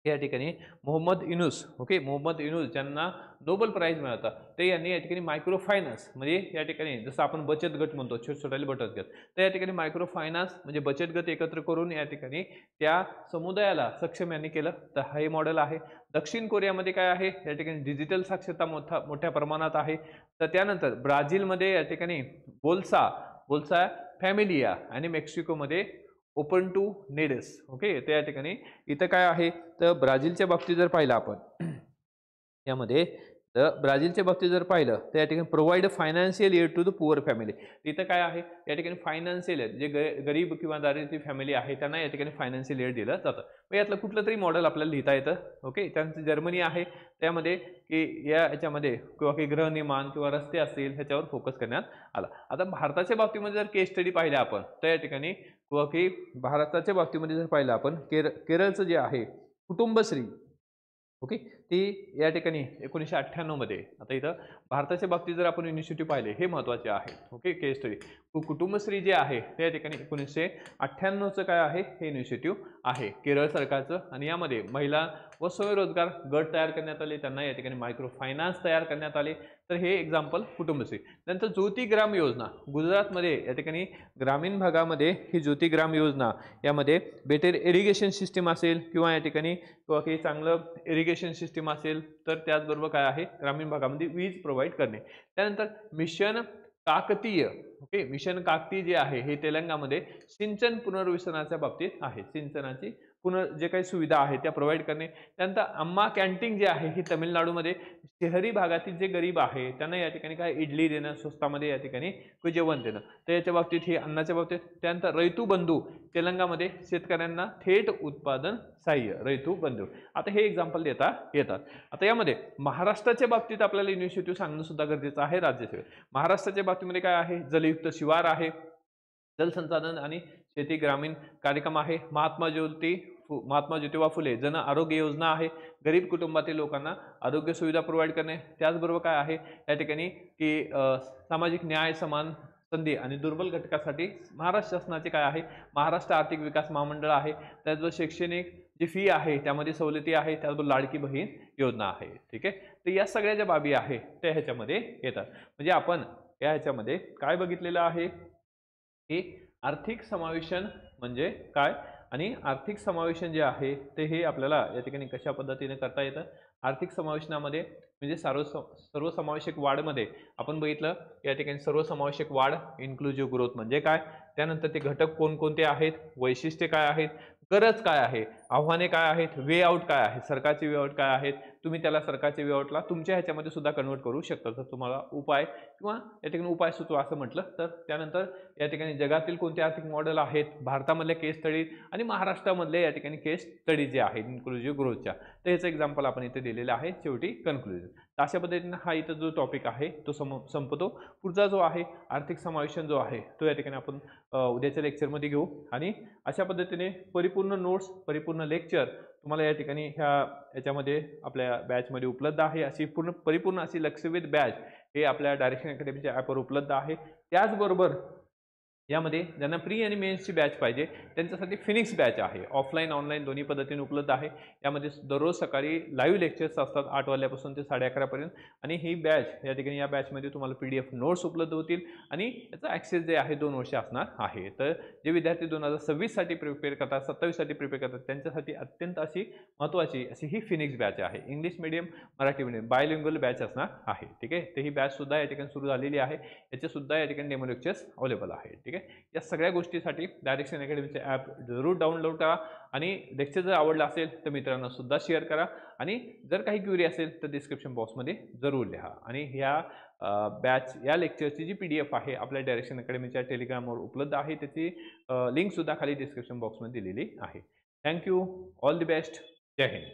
या ठिकाणी मोहम्मद युनूस, ओके, मोहम्मद युनूस ज्यांना नोबेल प्राइज मिळाला ते यांनी या ठिकाणी मायक्रो फायनान्स म्हणजे या ठिकाणी जसं आपण बचत गट म्हणतो, छोटे बचत गट, तर या ठिकाणी मायक्रो फायनान्स म्हणजे बचत गट एकत्र करून या ठिकाणी त्या समुदायाला सक्षम यांनी केलं. तर हे मॉडेल आहे. दक्षिण कोरियामध्ये काय आहे, या ठिकाणी डिजिटल साक्षरता मोठ्या प्रमाणात आहे. तर त्यानंतर ब्राझीलमध्ये या ठिकाणी बोल्सा फॅमिलिया आणि मेक्सिकोमध्ये ओपन टू नेडेस. ओके, तर या ठिकाणी इथं काय आहे तर ब्राझीलच्या बाबतीत जर पाहिलं आपण यामध्ये तर ब्राझीलच्या बाबतीत जर पाहिलं तर या ठिकाणी provide financial aid to the poor family. इथं काय आहे, या ठिकाणी फायनान्शियल एड जे गरीब किंवा दारिद्र्य फॅमिली आहे त्यांना या ठिकाणी फायनान्शियल एड दिलं जातं. मग यातलं कुठलं तरी मॉडेल आपल्याला लिहिता येतं. ओके, त्यानंतर जर्मनी आहे. त्यामध्ये की याच्यामध्ये किंवा काही गृहनिर्माण किंवा रस्ते असतील ह्याच्यावर फोकस करण्यात आला. आता भारताच्या बाबतीमध्ये जर केस स्टडी पाहिलं आपण तर या ठिकाणी किंवा की भारताच्या बाबतीमध्ये जर पाहिलं आपण केरळचं जे आहे कुटुंबश्री, ओके, ती या ठिकाणी 1998 मध्ये. आता इथं भारताच्या बाबतीत जर आपण इनिशिएटिव्ह पाहिले हे महत्त्वाचे आहे. ओके, केस स्टडी कुटुंबश्री जे आहे त्या ठिकाणी 1998चं काय आहे हे इनिशिएटिव्ह आहे केरळ सरकारचं आणि यामध्ये महिला व स्वयंरोजगार गट तयार करण्यात आले, त्यांना या ठिकाणी मायक्रो फायनान्स तयार करण्यात आले. तर हे एक्झाम्पल कुटुंबश्री. नंतर ज्योती ग्राम योजना गुजरातमध्ये या ठिकाणी ग्रामीण भागामध्ये ही ज्योती ग्राम योजना यामध्ये बेटर इरिगेशन सिस्टीम असेल किंवा या ठिकाणी किंवा काही चांगलं इरिगेशन सिस्टीम असेल तर त्याचबरोबर काय आहे ग्रामीण भागामध्ये वीज प्रोव्हाइड करणे. त्यानंतर mission Kakatiya, okay, mission Kakatiya जे आहे हे तेलंगणामध्ये सिंचन पुनर्वसनाच्या बाबतीत आहे. सिंचनाची जे काही सुविधा आहे त्या प्रोव्हाइड करणे. त्यानंतर अम्मा कॅन्टीन जे आहे ही तामिळनाडूमध्ये शहरी भागातील जे गरीब आहे त्यांना या ठिकाणी काय इडली देणं, स्वस्तामध्ये या ठिकाणी जेवण देणं, तर याच्या बाबतीत ही अन्नाच्या बाबतीत. त्यानंतर रैतू बंधू तेलंगणामध्ये शेतकऱ्यांना थेट उत्पादन सहाय्य, रैतू बंधू. आता हे एक्झाम्पल देता येतात. आता यामध्ये महाराष्ट्राच्या बाबतीत आपल्याला इनिशिएटिव्ह सांगणं सुद्धा गरजेचं आहे. राज्यसेवेत महाराष्ट्राच्या बाबतीमध्ये काय आहे, जलयुक्त शिवार आहे, जलसंसाधन आणि शेती ग्रामीण कार्यक्रम आहे, महात्मा ज्योतिबा फुले जन आरोग्य योजना आहे, गरीब कुटुंबातील लोकांना आरोग्य सुविधा प्रोव्हाइड करणे. त्याचबरोबर काय आहे या ठिकाणी की सामाजिक न्याय, समान संधी आणि दुर्बल घटकासाठी महाराष्ट्र शासनाचे काय आहे महाराष्ट्र आर्थिक विकास महामंडळ आहे. त्याचबरोबर शैक्षणिक जी फी आहे त्यामध्ये सवलती आहे. त्याचबरोबर लाडकी बहीण योजना आहे. ठीक आहे, तर या सगळ्या ज्या बाबी आहे त्या ह्याच्यामध्ये येतात. म्हणजे आपण या ह्याच्यामध्ये काय बघितलेलं आहे की आर्थिक समावेशन म्हणजे काय आणि आर्थिक समावेशन जे आहे ते हे आपल्याला या ठिकाणी कशा पद्धतीने करता येतं. आर्थिक समावेशनामध्ये म्हणजे सर्वसमावेशक वाढमध्ये आपण बघितलं या ठिकाणी सर्वसमावेशक वाढ इन्क्लुझिव्ह ग्रोथ म्हणजे काय, त्यानंतर ते घटक कोणकोणते आहेत, वैशिष्ट्ये काय आहेत, गरज काय आहे, आव्हाने काय आहेत, वे आउट काय आहे, सरकारचे वे आउट काय आहेत, तुम्ही त्याला सरकारच्या वे आउटला तुमच्या ह्याच्यामध्ये सुद्धा कन्वर्ट करू शकता. तर तुम्हाला उपाय किंवा या ठिकाणी उपाय सुचवा असं म्हटलं तर. त्यानंतर या ठिकाणी जगातील कोणते आर्थिक मॉडेल आहेत, भारतामधले केस स्टडी आणि महाराष्ट्रामधले या ठिकाणी केस स्टडी जे आहेत इन्क्लुझिव्ह ग्रोथच्या, तर ह्याचं एक्झाम्पल आपण इथे दिलेलं आहे. शेवटी कन्क्लुजन. तर अशा पद्धतीने हा इथं जो टॉपिक आहे तो संपतो. पुढचा जो आहे आर्थिक समावेशन जो आहे तो या ठिकाणी आपण उद्याच्या लेक्चरमध्ये घेऊ. आणि अशा पद्धतीने परिपूर्ण नोट्स, परिपूर्ण लेक्चर तुम्हाला या ठिकाणी याच्यामध्ये आपल्या बॅचमध्ये उपलब्ध आहे. अशी परिपूर्ण अशी लक्षवेध बॅच हे आपल्या डायरेक्शन अकॅडमीच्या ॲपवर उपलब्ध आहे. त्याचबरोबर यामध्ये ज्यांना प्री आणि मेन्सची बॅच पाहिजे त्यांच्यासाठी फिनिक्स बॅच आहे, ऑफलाईन ऑनलाईन दोन्ही पद्धतीने उपलब्ध आहे. यामध्ये दररोज सकाळी लाईव्ह लेक्चर्स असतात 8 वाजल्यापासून ते 11:30 पर्यंत. आणि ही बॅच या ठिकाणी या बॅचमध्ये तुम्हाला PDF नोट्स उपलब्ध होतील आणि याचा ॲक्सेस जे आहे 2 वर्ष असणार आहे. तर जे विद्यार्थी 2026 साठी प्रिपेअर करतात, 27 साठी प्रिपेअर करतात त्यांच्यासाठी अत्यंत अशी महत्त्वाची अशी ही फिनिक्स बॅच आहे. English medium, Marathi medium bilingual batch असणार आहे. ठीक आहे. तर ही बॅच सुद्धा या ठिकाणी सुरू झालेली आहे. याचे सुद्धा या ठिकाणी डेमो लेक्चर्स अवेलेबल आहे. ठीक आहे. या सगळ्या गोष्टीसाठी डायरेक्शन अकॅडमीचे ॲप जरूर डाउनलोड करा आणि लेक्चर जर आवडला असेल तर मित्रांना सुद्धा शेअर करा. आणि जर काही क्युरी असेल तर डिस्क्रिप्शन बॉक्समध्ये जरूर लिहा. आणि ह्या बॅच या लेक्चरची जी PDF आहे आपल्या डायरेक्शन अकॅडमीच्या टेलिग्रामवर उपलब्ध आहे. त्याची लिंक सुद्धा खाली डिस्क्रिप्शन बॉक्समध्ये दिलेली आहे. थँक्यू. All the best. जय हिंद.